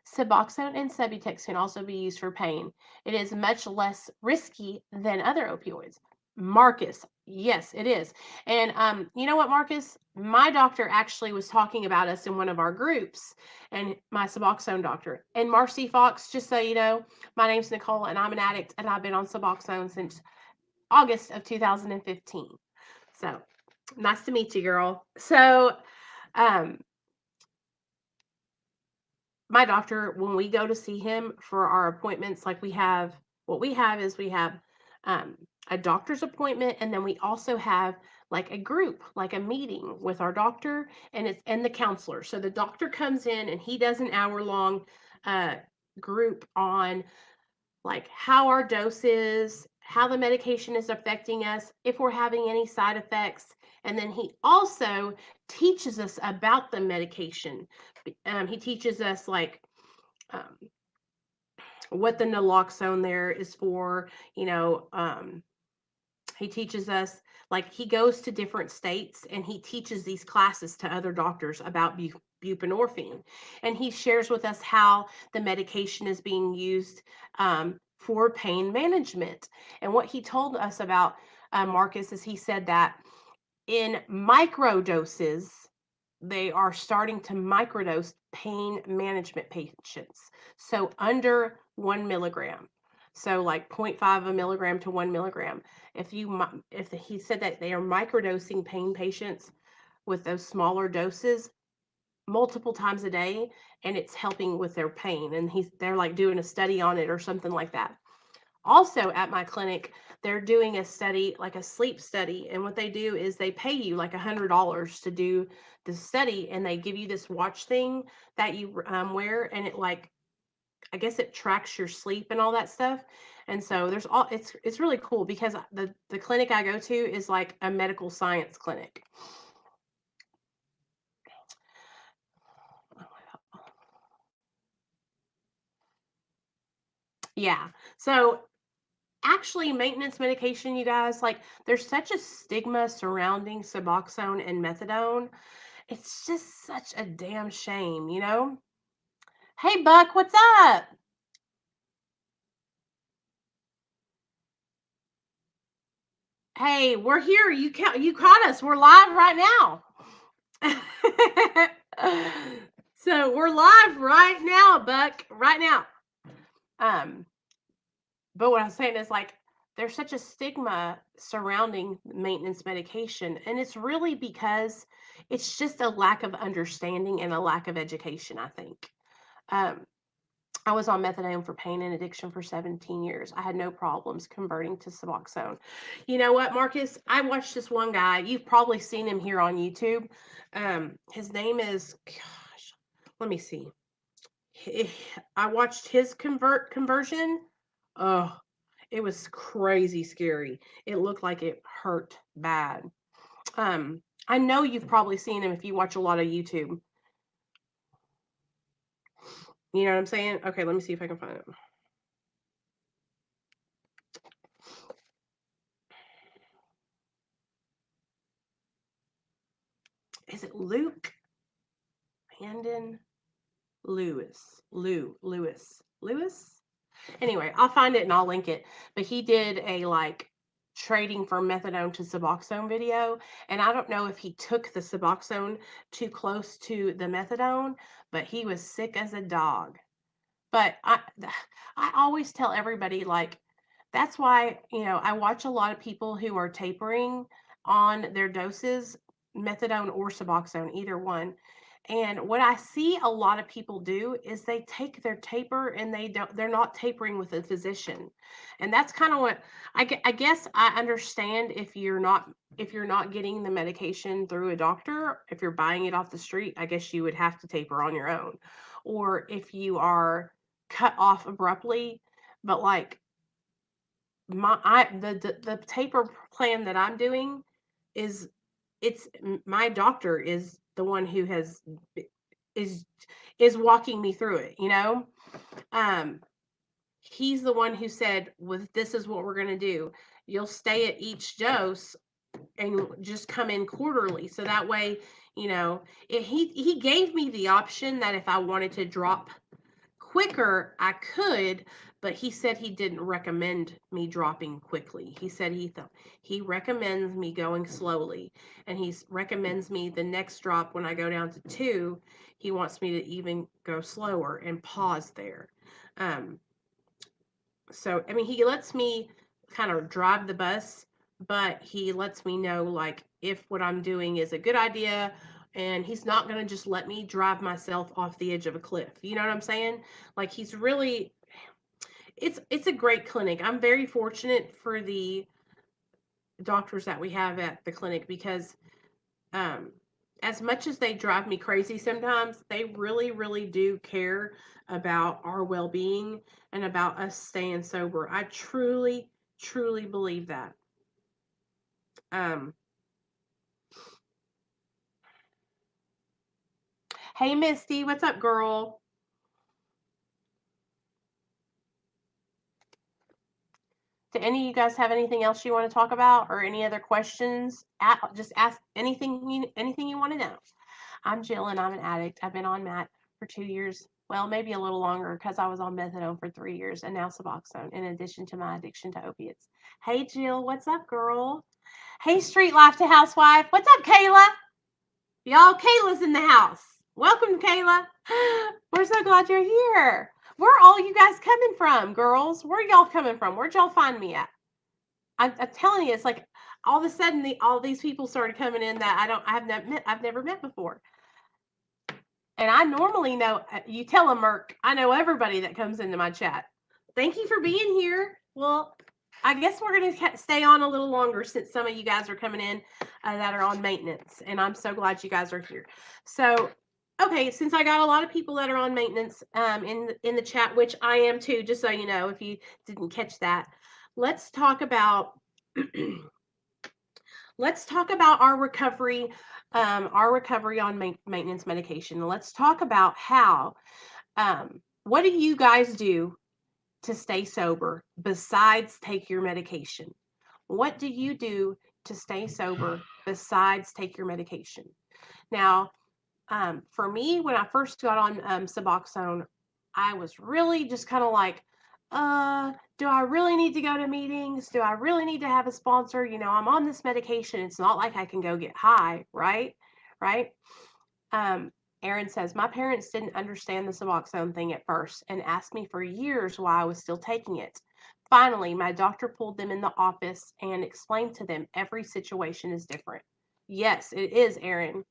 Suboxone and Subutex can also be used for pain. It is much less risky than other opioids. Marcus, yes, it is. And you know what, Marcus? My doctor actually was talking about us in one of our groups, and my Suboxone doctor. And Marcy Fox, just so you know, my name's Nicole, and I'm an addict, and I've been on Suboxone since August of 2015. So nice to meet you, girl. So, um, my doctor, when we go to see him for our appointments, like we have um, a doctor's appointment, and then we also have like a group, like a meeting with our doctor and the counselor. So the doctor comes in and he does an hour long uh, group on like how our dose is, how the medication is affecting us, if we're having any side effects. And then he also teaches us about the medication. He teaches us like um, what the naloxone there is for, you know. He teaches us like he goes to different states and he teaches these classes to other doctors about buprenorphine, and he shares with us how the medication is being used for pain management. And what he told us about Marcus is he said that in micro doses they are starting to microdose pain management patients. So under 1 milligram. So like 0.5 of a milligram to 1 milligram. If he said that they are microdosing pain patients with those smaller doses multiple times a day, and it's helping with their pain. And they're like doing a study on it or something like that. Also at my clinic, they're doing a study, like a sleep study, and what they do is they pay you like $100 to do the study, and they give you this watch thing that you wear, and it like, I guess it tracks your sleep and all that stuff. And so there's all, it's really cool because the clinic I go to is like a medical science clinic. Yeah. So actually, maintenance medication, you guys, like there's such a stigma surrounding Suboxone and methadone. It's just such a damn shame, you know? Hey, Buck, what's up? Hey, we're here. You caught us. We're live right now. So we're live right now, Buck. Right now. Um, but what I'm saying is like there's such a stigma surrounding maintenance medication, and it's really because it's just a lack of understanding and a lack of education, I think. Um, I was on methadone for pain and addiction for 17 years. I had no problems converting to Suboxone. You know what, Marcus? I watched this one guy. You've probably seen him here on YouTube. His name is, gosh, let me see. I watched his conversion. Oh, it was crazy scary. It looked like it hurt bad. I know you've probably seen him if you watch a lot of YouTube. You know what I'm saying? Okay, let me see if I can find it. Is it Luke Landon Lewis? Anyway, I'll find it and I'll link it. But he did a like trading from methadone to Suboxone video, and I don't know if he took the Suboxone too close to the methadone, but he was sick as a dog. But I always tell everybody like that's why, I watch a lot of people who are tapering on their doses, methadone or Suboxone, either one. And what I see a lot of people do is they take their taper and they're not tapering with a physician. And that's kind of what I guess I understand if you're not getting the medication through a doctor, if you're buying it off the street, I guess you would have to taper on your own. Or if you are cut off abruptly, but like the taper plan that I'm doing is my doctor is the one who is is walking me through it, um he's the one who said, "With this is what we're going to do. You'll stay at each dose and just come in quarterly." So that way, he gave me the option that if I wanted to drop quicker, I could, but he said he didn't recommend me dropping quickly. He said he recommends me going slowly, and he recommends me the next drop when I go down to 2, he wants me to even go slower and pause there. Um, so I mean, he lets me kind of drive the bus, but he lets me know like if what I'm doing is a good idea, and he's not going to just let me drive myself off the edge of a cliff. You know what I'm saying? Like he's really it's a great clinic. I'm very fortunate for the doctors that we have at the clinic because um as much as they drive me crazy sometimes, they really, really do care about our well being and about us staying sober. I truly, truly believe that. Um, hey, Misty, what's up, girl? Do any of you guys have anything else you want to talk about or any other questions? Just ask anything you want to know. I'm Jill and I'm an addict. I've been on MAT for 2 years. Well, maybe a little longer because I was on methadone for 3 years and now Suboxone in addition to my addiction to opiates. Hey, Jill, what's up, girl? Hey, Street Life to Housewife. What's up, Kayla? Y'all, Kayla's in the house. Welcome, Kayla. We're so glad you're here. Where are all you guys coming from, girls? Where y'all coming from? Where'd y'all find me at? I'm telling you, it's like all of a sudden all these people started coming in that I've never met before. And I normally know, you tell them, Merc, I know everybody that comes into my chat. Thank you for being here. Well, I guess we're going to stay on a little longer since some of you guys are coming in that are on maintenance. And I'm so glad you guys are here. So, okay, since I got a lot of people that are on maintenance in the chat, which I am too, just so you know, if you didn't catch that, let's talk about our recovery on maintenance medication. Let's talk about how, what do you guys do to stay sober besides take your medication? What do you do to stay sober besides take your medication? Now, for me, when I first got on Suboxone, I was really just kind of like, do I really need to go to meetings? Do I really need to have a sponsor? You know, I'm on this medication. It's not like I can go get high, right? Right? Aaron says, my parents didn't understand the Suboxone thing at first and asked me for years why I was still taking it. Finally, my doctor pulled them in the office and explained to them every situation is different. Yes, it is, Aaron.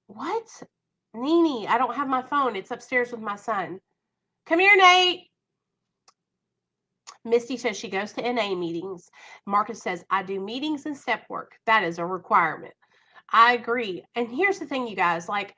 What? Nene, I don't have my phone. It's upstairs with my son. Come here, Nate. Misty says she goes to NA meetings. Marcus says, I do meetings and step work. That is a requirement. I agree. And here's the thing, you guys, like,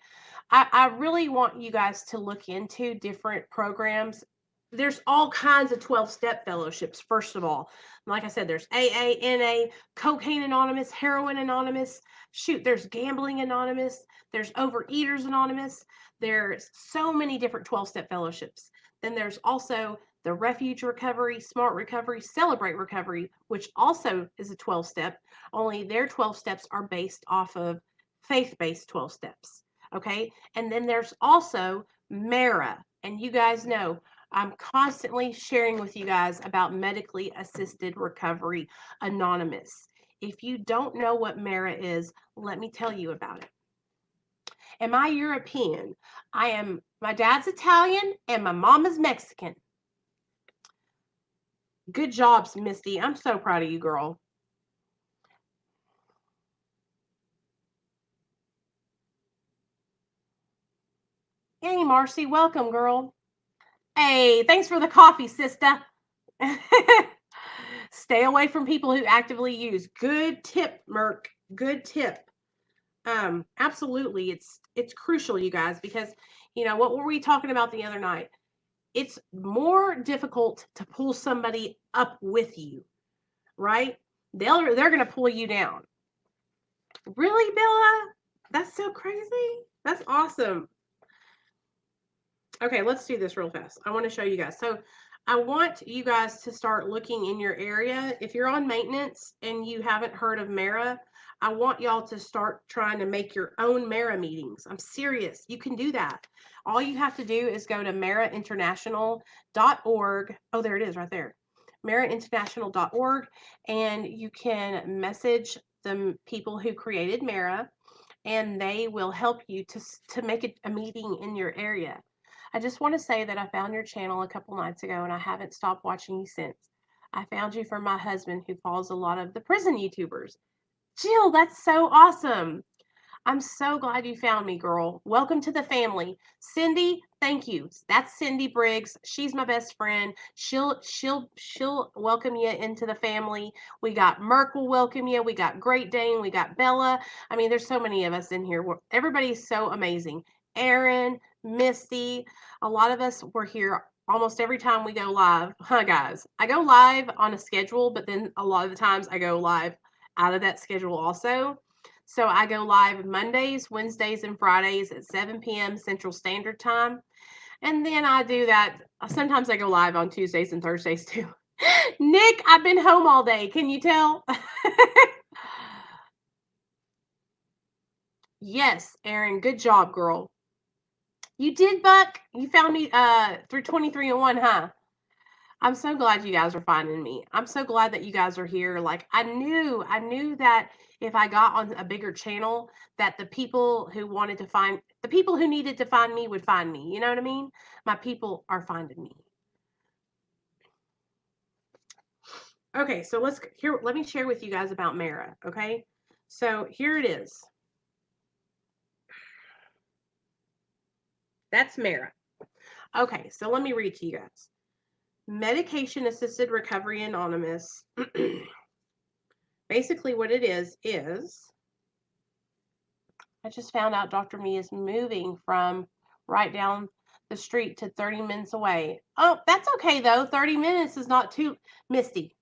I really want you guys to look into different programs. There's all kinds of 12-step fellowships, first of all. Like I said, there's AA, NA, Cocaine Anonymous, Heroin Anonymous. Shoot, there's Gambling Anonymous. There's Overeaters Anonymous. There's so many different 12-step fellowships. Then there's also the Refuge Recovery, Smart Recovery, Celebrate Recovery, which also is a 12-step, only their 12 steps are based off of faith-based 12 steps. Okay. And then there's also MARA. And you guys know I'm constantly sharing with you guys about Medically Assisted Recovery Anonymous. If you don't know what MARA is, let me tell you about it. Am I European? My dad's Italian and my mom is Mexican. Good jobs, Misty. I'm so proud of you, girl. Hey, Marcy, welcome, girl. Hey, thanks for the coffee, sister. Stay away from people who actively use. Good tip, Merc. Good tip. Absolutely. It's crucial, you guys, because, you know, what were we talking about the other night? It's more difficult to pull somebody up with you, right? They're going to pull you down. Really, Bella? That's so crazy. That's awesome. Okay, let's do this real fast. I want to show you guys. So I want you guys to start looking in your area. If you're on maintenance and you haven't heard of MARA, I want y'all to start trying to make your own MARA meetings. I'm serious. You can do that. All you have to do is go to marainternational.org. Oh, there it is right there. marainternational.org, and you can message the people who created MARA, and they will help you to make a meeting in your area. I just want to say that I found your channel a couple nights ago and I haven't stopped watching you since. I found you from my husband who follows a lot of the prison YouTubers. Jill, that's so awesome. I'm so glad you found me, girl. Welcome to the family. Cindy, thank you. That's Cindy Briggs. She's my best friend. She'll welcome you into the family. We got Merc will welcome you. We got Great Dane. We got Bella. I mean, there's so many of us in here. Everybody's so amazing. Aaron, Misty, a lot of us were here almost every time we go live. Huh, guys? I go live on a schedule, but then a lot of the times I go live out of that schedule also. So I go live Mondays, Wednesdays, and Fridays at 7 p.m. Central Standard Time. And then I do that. Sometimes I go live on Tuesdays and Thursdays too. Nick, I've been home all day. Can you tell? Yes, Erin, good job, girl. You did, Buck. You found me through 23-1, huh? I'm so glad you guys are finding me. I'm so glad that you guys are here. Like I knew that if I got on a bigger channel, that the people who needed to find me would find me. You know what I mean? My people are finding me. Okay, so let me share with you guys about Mara, okay? So here it is. That's Mara. Okay, so let me read to you guys. Medication Assisted Recovery Anonymous. Basically what it is I just found out Dr. Me is moving from right down the street to 30 minutes away. Oh, that's okay though. 30 minutes is not too Misty.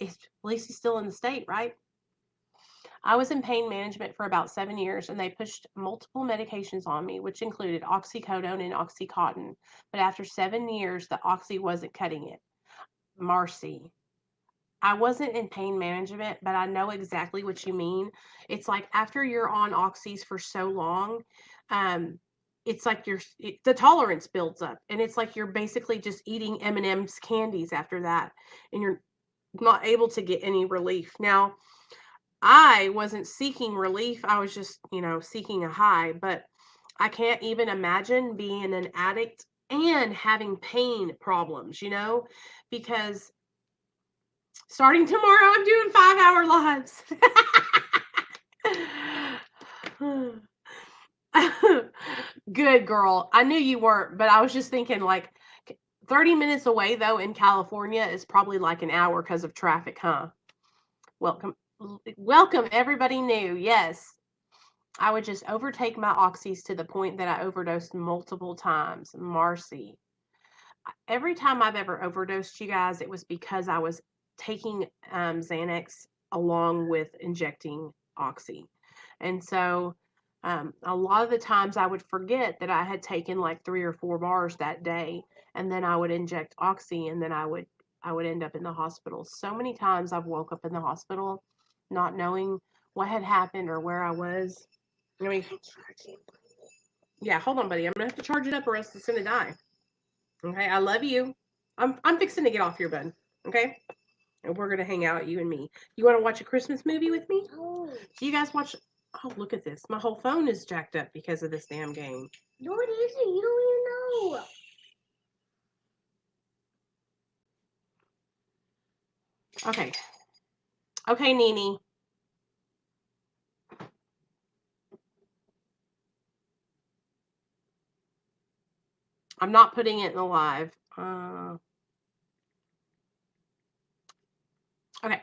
At least he's still in the state, right? I was in pain management for about 7 years, and they pushed multiple medications on me, which included oxycodone and Oxycontin. But after 7 years, the oxy wasn't cutting it. Marcy. I wasn't in pain management, but I know exactly what you mean. It's like after you're on oxys for so long, it's like the tolerance builds up, and it's like you're basically just eating M&M's candies after that, and you're not able to get any relief. Now, I wasn't seeking relief. I was just, seeking a high, but I can't even imagine being an addict and having pain problems, because starting tomorrow, I'm doing 5-hour lives. Good girl. I knew you weren't, but I was just thinking like 30 minutes away, though, in California is probably like an hour because of traffic, huh? Welcome, everybody new. Yes. I would just overtake my oxys to the point that I overdosed multiple times. Marcy. Every time I've ever overdosed, you guys, it was because I was taking Xanax along with injecting oxy. And so a lot of the times I would forget that I had taken like 3 or 4 bars that day, and then I would inject oxy, and then I would end up in the hospital. So many times I've woke up in the hospital not knowing what had happened or where I was. I mean, yeah, hold on, buddy. I'm gonna have to charge it up or else it's gonna die. Okay, I love you. I'm fixing to get off your bed. Okay, and we're gonna hang out, you and me. You want to watch a Christmas movie with me? No. Do you guys watch? Oh, look at this. My whole phone is jacked up because of this damn game. No, it isn't. You don't even know. Okay. Okay, Nene. I'm not putting it in the live. Okay.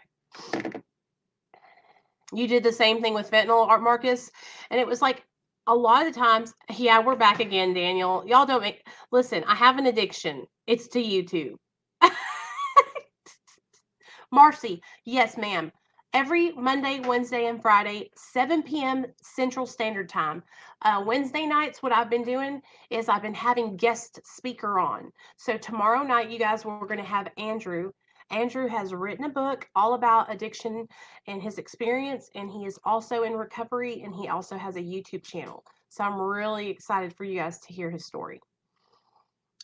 You did the same thing with fentanyl, Art Marcus, and it was like a lot of the times. Yeah, we're back again, Daniel. Y'all don't make. Listen, I have an addiction. It's to YouTube. Marcy, yes, ma'am. Every Monday, Wednesday, and Friday, 7 p.m. Central Standard Time. Wednesday nights, what I've been doing is I've been having guest speaker on. So tomorrow night, you guys, we're going to have Andrew. Andrew has written a book all about addiction and his experience, and he is also in recovery, and he also has a YouTube channel. So I'm really excited for you guys to hear his story.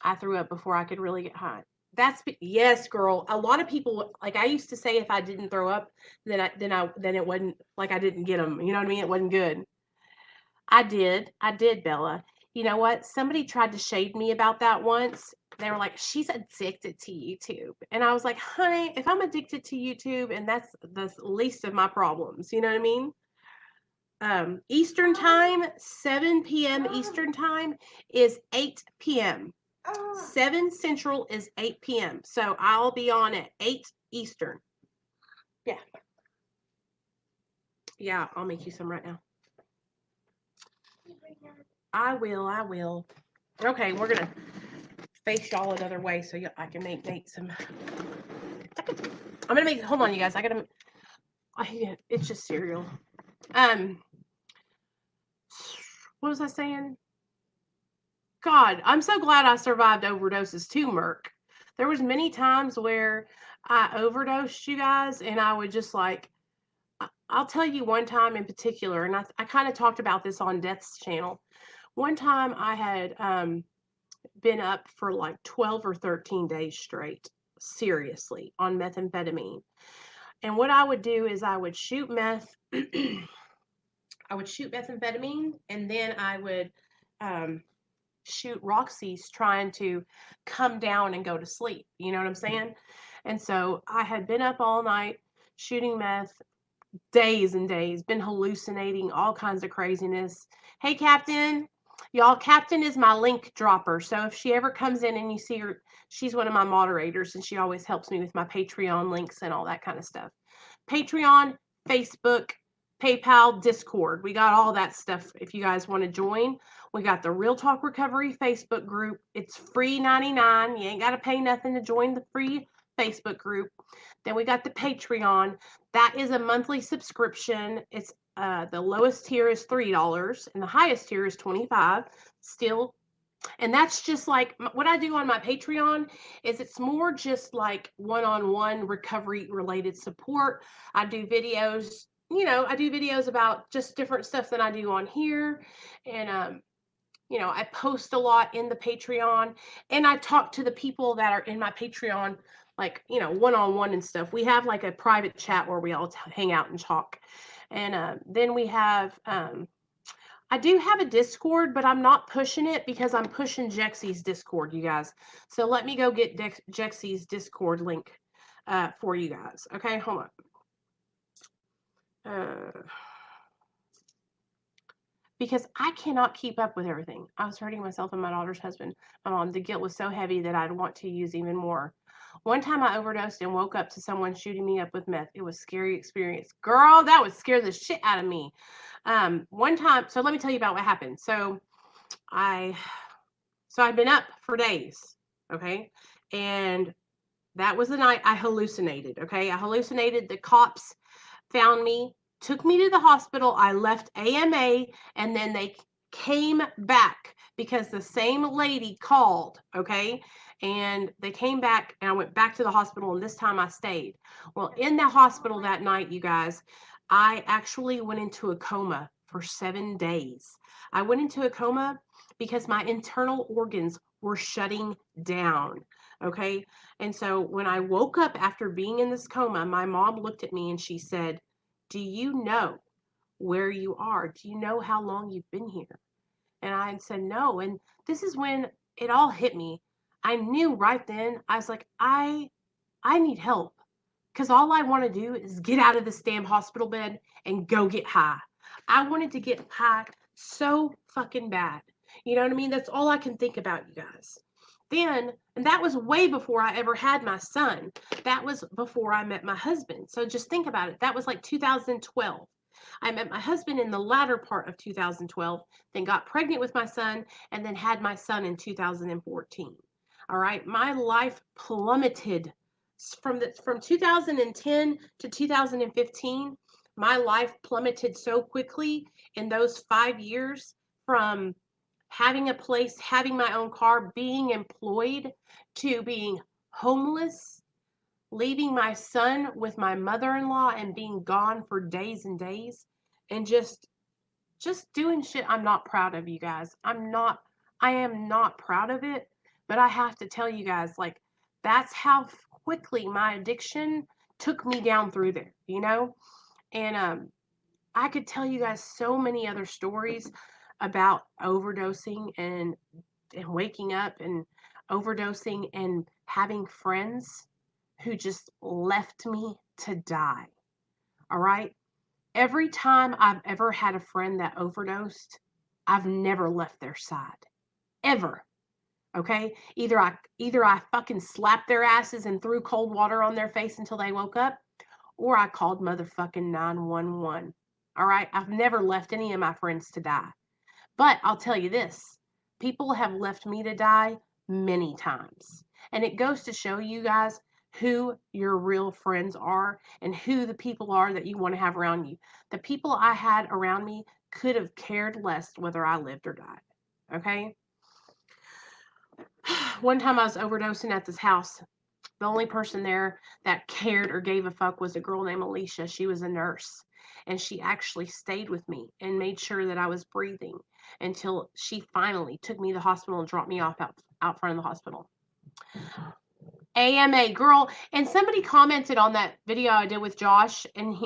I threw up before I could really get high. Yes, girl. A lot of people, like I used to say, if I didn't throw up, then it wasn't like I didn't get them. You know what I mean? It wasn't good. I did, Bella. You know what? Somebody tried to shade me about that once. They were like, "She's addicted to YouTube," and I was like, "Honey, if I'm addicted to YouTube, and that's the least of my problems." You know what I mean? Eastern time, 7 p.m. Eastern time is 8 p.m. 7 Central is 8 p.m. So I'll be on at 8 Eastern. Yeah. Yeah, I'll make you some right now. I will. Okay, we're gonna face y'all another way so I can make Nate some. I'm gonna make. Hold on, you guys. It's just cereal. What was I saying? God, I'm so glad I survived overdoses too, Merc. There was many times where I overdosed, you guys, and I would just like, I'll tell you one time in particular, and I kind of talked about this on Death's channel. One time I had been up for like 12 or 13 days straight, seriously, on methamphetamine. And what I would do is I would shoot meth. I would shoot methamphetamine, and then I would um, shoot Roxy's trying to come down and go to sleep. You know what I'm saying? And so I had been up all night shooting meth, days and days, been hallucinating all kinds of craziness. Hey, Captain. Y'all, Captain is my link dropper. So if she ever comes in and you see her, she's one of my moderators and she always helps me with my Patreon links and all that kind of stuff. Patreon, Facebook, PayPal, Discord. We got all that stuff if you guys want to join. We got the Real Talk Recovery Facebook group. It's free 99. You ain't got to pay nothing to join the free Facebook group. Then we got the Patreon. That is a monthly subscription. It's the lowest tier is $3 and the highest tier is $25 still. And that's just like what I do on my Patreon is it's more just like one-on-one recovery related support. I do videos, I do videos about just different stuff that I do on here. And I post a lot in the Patreon and I talk to the people that are in my Patreon, like, one-on-one and stuff. We have like a private chat where we all hang out and talk. And then we have, I do have a Discord, but I'm not pushing it because I'm pushing Jexy's Discord, you guys. So let me go get Jexy's Discord link for you guys. Okay, hold on. Because I cannot keep up with everything. I was hurting myself and my daughter's husband. My mom, the guilt was so heavy that I'd want to use even more. One time I overdosed and woke up to someone shooting me up with meth. It was a scary experience. Girl, that would scare the shit out of me. One time, so let me tell you about what happened. So I'd been up for days, okay? And that was the night I hallucinated, okay? I hallucinated. The cops found me, took me to the hospital. I left AMA, and then they came back because the same lady called, okay? And they came back, and I went back to the hospital, and this time I stayed. Well, in the hospital that night, you guys, I actually went into a coma for 7 days. I went into a coma because my internal organs were shutting down. Okay. And so when I woke up after being in this coma, my mom looked at me and she said, "Do you know where you are? Do you know how long you've been here?" And I said, "No." And this is when it all hit me. I knew right then, I was like, I need help because all I want to do is get out of this damn hospital bed and go get high. I wanted to get high so fucking bad. You know what I mean? That's all I can think about, you guys. Then, and that was way before I ever had my son. That was before I met my husband. So just think about it. That was like 2012. I met my husband in the latter part of 2012, then got pregnant with my son, and then had my son in 2014. All right, my life plummeted from 2010 to 2015. My life plummeted so quickly in those 5 years from having a place, having my own car, being employed, to being homeless, leaving my son with my mother-in-law and being gone for days and days, and just doing shit I'm not proud of, you guys. I am not proud of it, but I have to tell you guys, like, that's how quickly my addiction took me down through there, you know? And I could tell you guys so many other stories about overdosing and waking up and overdosing and having friends who just left me to die. All right? Every time I've ever had a friend that overdosed, I've never left their side. Ever. Okay? Either I fucking slapped their asses and threw cold water on their face until they woke up, or I called motherfucking 911. All right? I've never left any of my friends to die. But I'll tell you this, people have left me to die many times. And it goes to show you guys who your real friends are and who the people are that you want to have around you. The people I had around me could have cared less whether I lived or died. Okay? One time I was overdosing at this house. The only person there that cared or gave a fuck was a girl named Alicia. She was a nurse, and she actually stayed with me and made sure that I was breathing until she finally took me to the hospital and dropped me off out front of the hospital. AMA, girl. And somebody commented on that video I did with Josh, and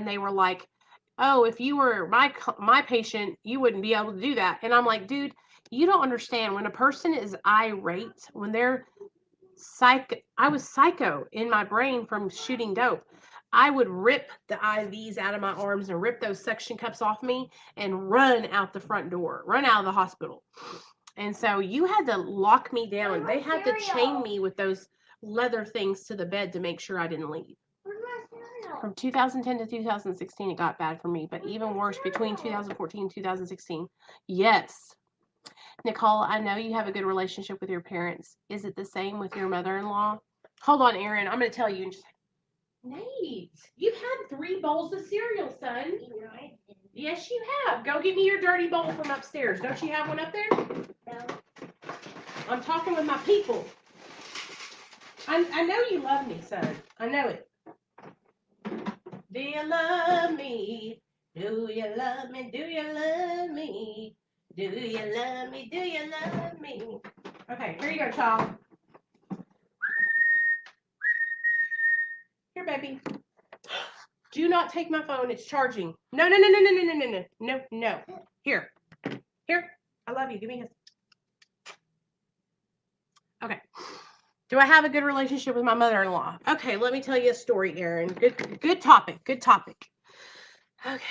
they were like, "Oh, if you were my patient, you wouldn't be able to do that." And I'm like, dude, you don't understand. When a person is irate, when they're I was psycho in my brain from shooting dope. I would rip the IVs out of my arms and rip those suction cups off me and run out the front door, run out of the hospital. And so you had to lock me down. They had to chain me with those leather things to the bed to make sure I didn't leave. From 2010 to 2016, it got bad for me, but even worse between 2014 and 2016. Yes. Nicole, I know you have a good relationship with your parents. Is it the same with your mother-in-law? Hold on, Aaron. I'm going to tell you in just a second. Nate, you've had 3 bowls of cereal, son. Yes, you have. Go get me your dirty bowl from upstairs. Don't you have one up there? No. I'm talking with my people. I know you love me, son. I know it. Do you love me? Do you love me? Do you love me? Do you love me? Do you love me? Okay, here you go, child. Here, baby. Do not take my phone. It's charging. No, no, no, no, no, no, no, no, no, no, no. Here. Here. I love you. Give me his. Okay. Do I have a good relationship with my mother-in-law? Okay, let me tell you a story, Aaron. Good topic. Good topic. Okay.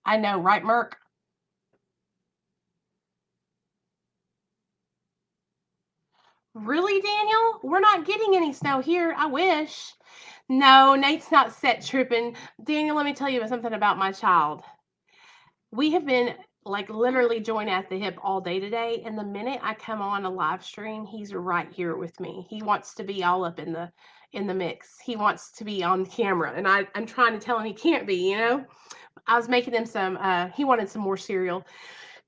I know, right, Merk? Really, Daniel? We're not getting any snow here. I wish. No, Nate's not set tripping. Daniel, let me tell you something about my child. We have been like literally joined at the hip all day today. And the minute I come on a live stream, he's right here with me. He wants to be all up in the mix. He wants to be on camera. And I'm trying to tell him he can't be, you know. I was making him some he wanted some more cereal.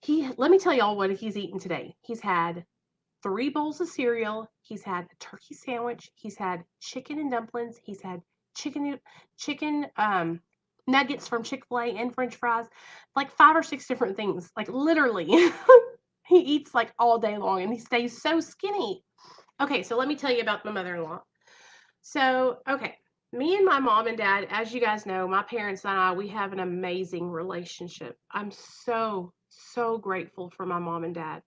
Let me tell y'all what he's eaten today. He's had 3 bowls of cereal. He's had a turkey sandwich. He's had chicken and dumplings. He's had chicken nuggets from Chick-fil-A and French fries, like 5 or 6 different things. Like literally, he eats like all day long and he stays so skinny. Okay, so let me tell you about my mother-in-law. So, okay, me and my mom and dad, as you guys know, my parents and I, we have an amazing relationship. I'm so, so grateful for my mom and dad.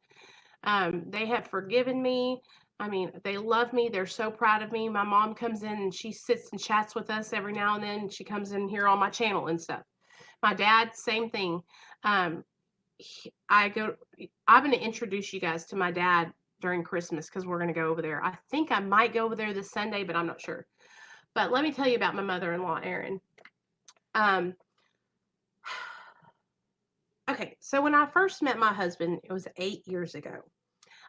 They have forgiven me. I mean, they love me. They're so proud of me. My mom comes in and she sits and chats with us every now and then. She comes in here on my channel and stuff. My dad, same thing. I'm going to introduce you guys to my dad during Christmas because we're going to go over there. I think I might go over there this Sunday, but I'm not sure. But let me tell you about my mother-in-law, Erin. Okay, so when I first met my husband, it was 8 years ago.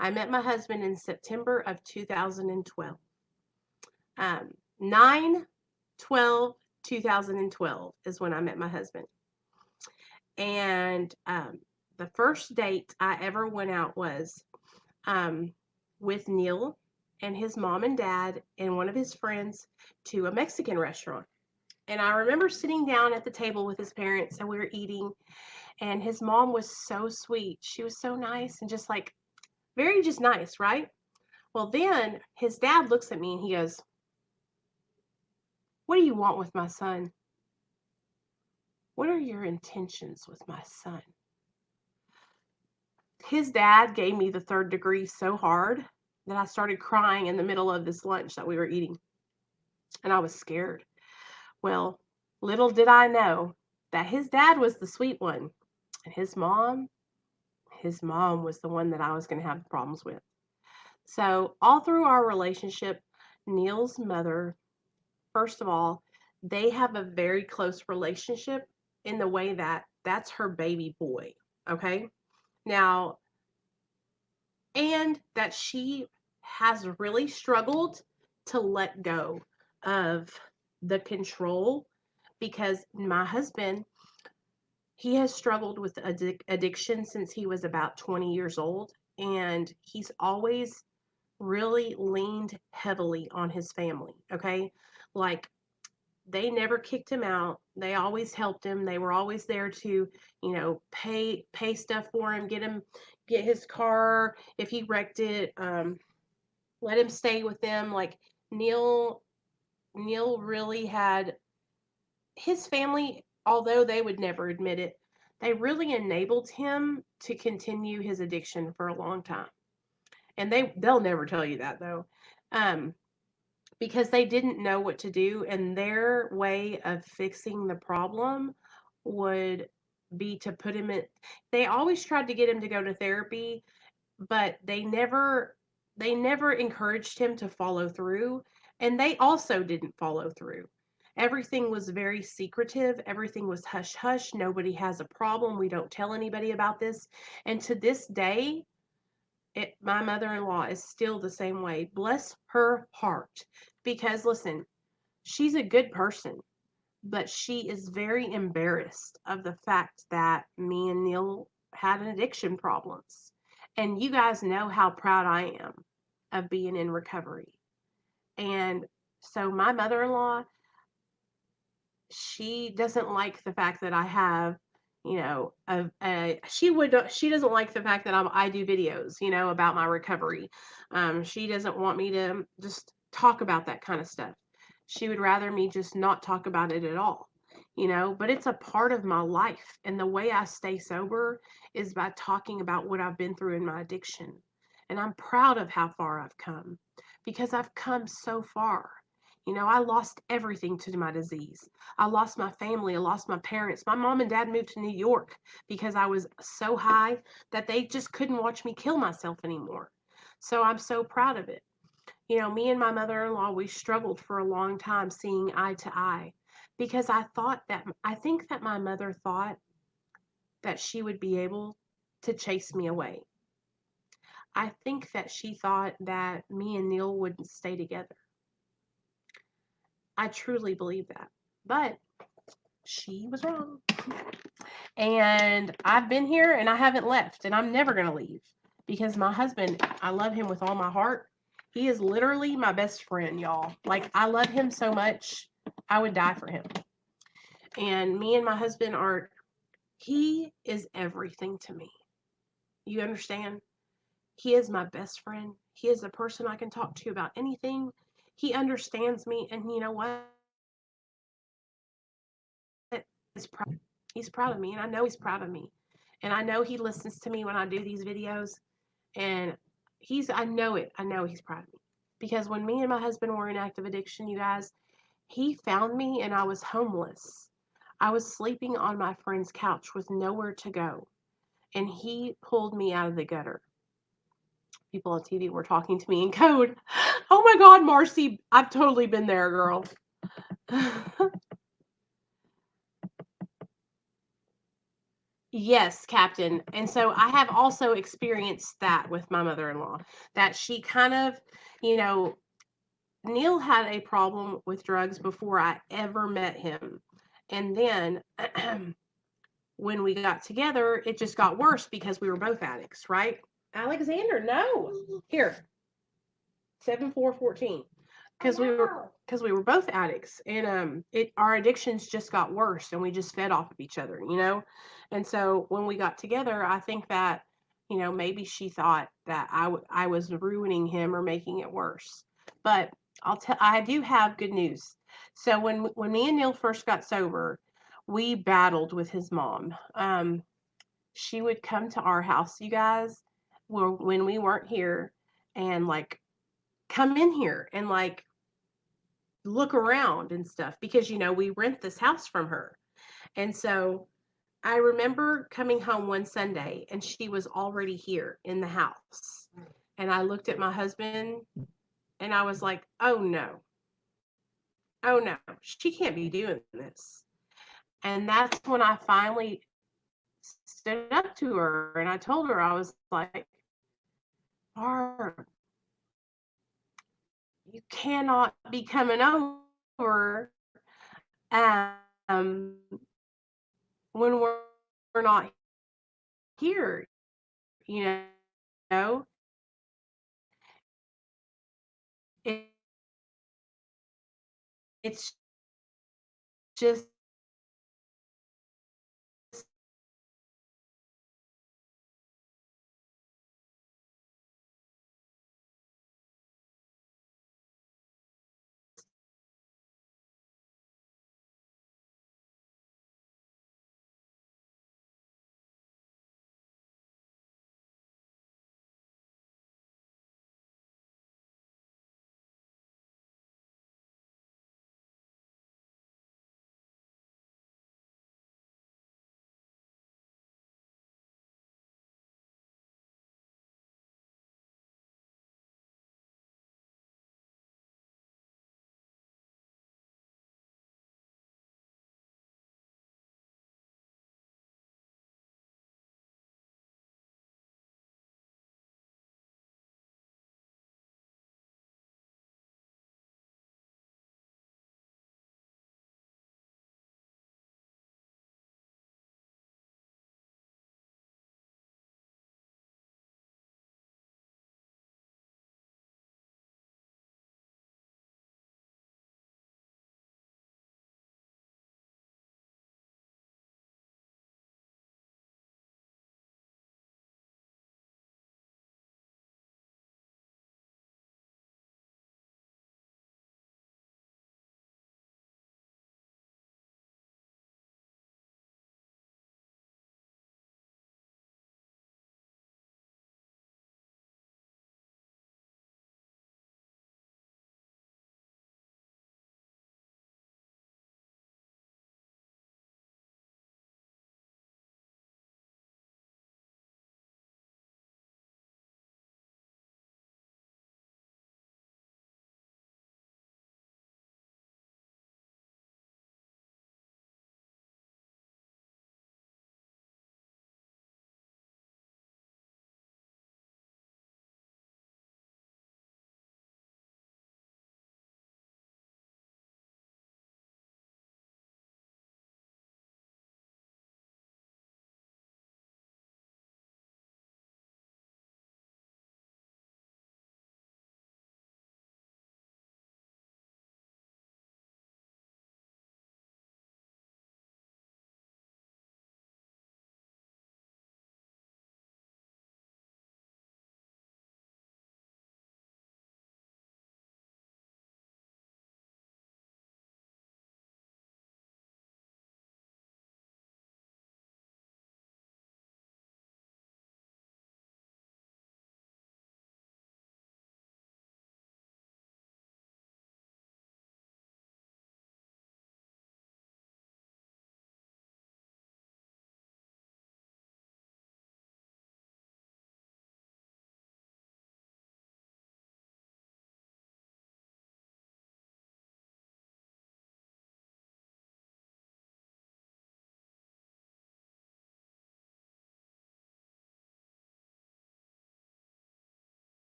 I met my husband in September of 2012. 9/12/2012 is when I met my husband. And the first date I ever went out was with Neil and his mom and dad and one of his friends to a Mexican restaurant. And I remember sitting down at the table with his parents and we were eating. And his mom was so sweet. She was so nice and just like very just nice, right? Well, then his dad looks at me and he goes, "What do you want with my son? What are your intentions with my son?" His dad gave me the 3rd degree so hard that I started crying in the middle of this lunch that we were eating. And I was scared. Well, little did I know that his dad was the sweet one. And his mom was the one that I was going to have problems with. So all through our relationship, Neil's mother, first of all, they have a very close relationship in the way that that's her baby boy. Okay. Now, and that she has really struggled to let go of the control because my husband, He has struggled with addiction since he was about 20 years old, and he's always really leaned heavily on his family, okay? Like they never kicked him out. They always helped him. They were always there to, pay stuff for him, get his car if he wrecked it, let him stay with them. Like Neil Neil really had his family, although they would never admit it, they really enabled him to continue his addiction for a long time. And they'll never tell you that though. Um, because they didn't know what to do, and their way of fixing the problem would be to put him in. They always tried to get him to go to therapy, but they never encouraged him to follow through, and they also didn't follow through. Everything was very secretive, everything was hush hush, nobody has a problem, we don't tell anybody about this. And to this day, my mother-in-law is still the same way. Bless her heart. Because listen, she's a good person, but she is very embarrassed of the fact that me and Neil had an addiction problems. And you guys know how proud I am of being in recovery. And so my mother-in-law, she doesn't like the fact that I have, she doesn't like the fact that I do videos, about my recovery. She doesn't want me to just talk about that kind of stuff. She would rather me just not talk about it at all, but it's a part of my life. And the way I stay sober is by talking about what I've been through in my addiction. And I'm proud of how far I've come because I've come so far. I lost everything to my disease. I lost my family. I lost my parents. My mom and dad moved to New York because I was so high that they just couldn't watch me kill myself anymore. So I'm so proud of it. Me and my mother in law, we struggled for a long time seeing eye to eye because I think that my mother thought that she would be able to chase me away. I think that she thought that me and Neil wouldn't stay together. I truly believe that. But she was wrong. And I've been here and I haven't left, and I'm never going to leave because my husband, I love him with all my heart. He is literally my best friend, y'all. Like, I love him so much, I would die for him. And me and my husband he is everything to me. You understand? He is my best friend. He is the person I can talk to about anything. He understands me, and you know what? He's proud. He's proud of me, and I know he's proud of me. And I know he listens to me when I do these videos, and I know it. I know he's proud of me. Because when me and my husband were in active addiction, you guys, he found me and I was homeless. I was sleeping on my friend's couch with nowhere to go, and he pulled me out of the gutter. People on TV were talking to me in code. Oh my God, Marcy, I've totally been there, girl. Yes, Captain. And so I have also experienced that with my mother-in-law, that she kind of, you know, Neil had a problem with drugs before I ever met him. And then when we got together, it just got worse because we were both addicts, right? Alexander, no. Here, 7414. Because we were both addicts, and our addictions just got worse, and we just fed off of each other. And so when we got together, I think that maybe she thought that I was ruining him or making it worse. But I do have good news. So when me and Neil first got sober, we battled with his mom. She would come to our house, you guys, when we weren't here, and like come in here and like look around and stuff because we rent this house from her. And so I remember coming home one Sunday and she was already here in the house. And I looked at my husband and I was like, "Oh no. Oh no. She can't be doing this." And that's when I finally stood up to her and I told her, I was like, "Barb, you cannot be coming over um when we're we're not here, you know? It, it's just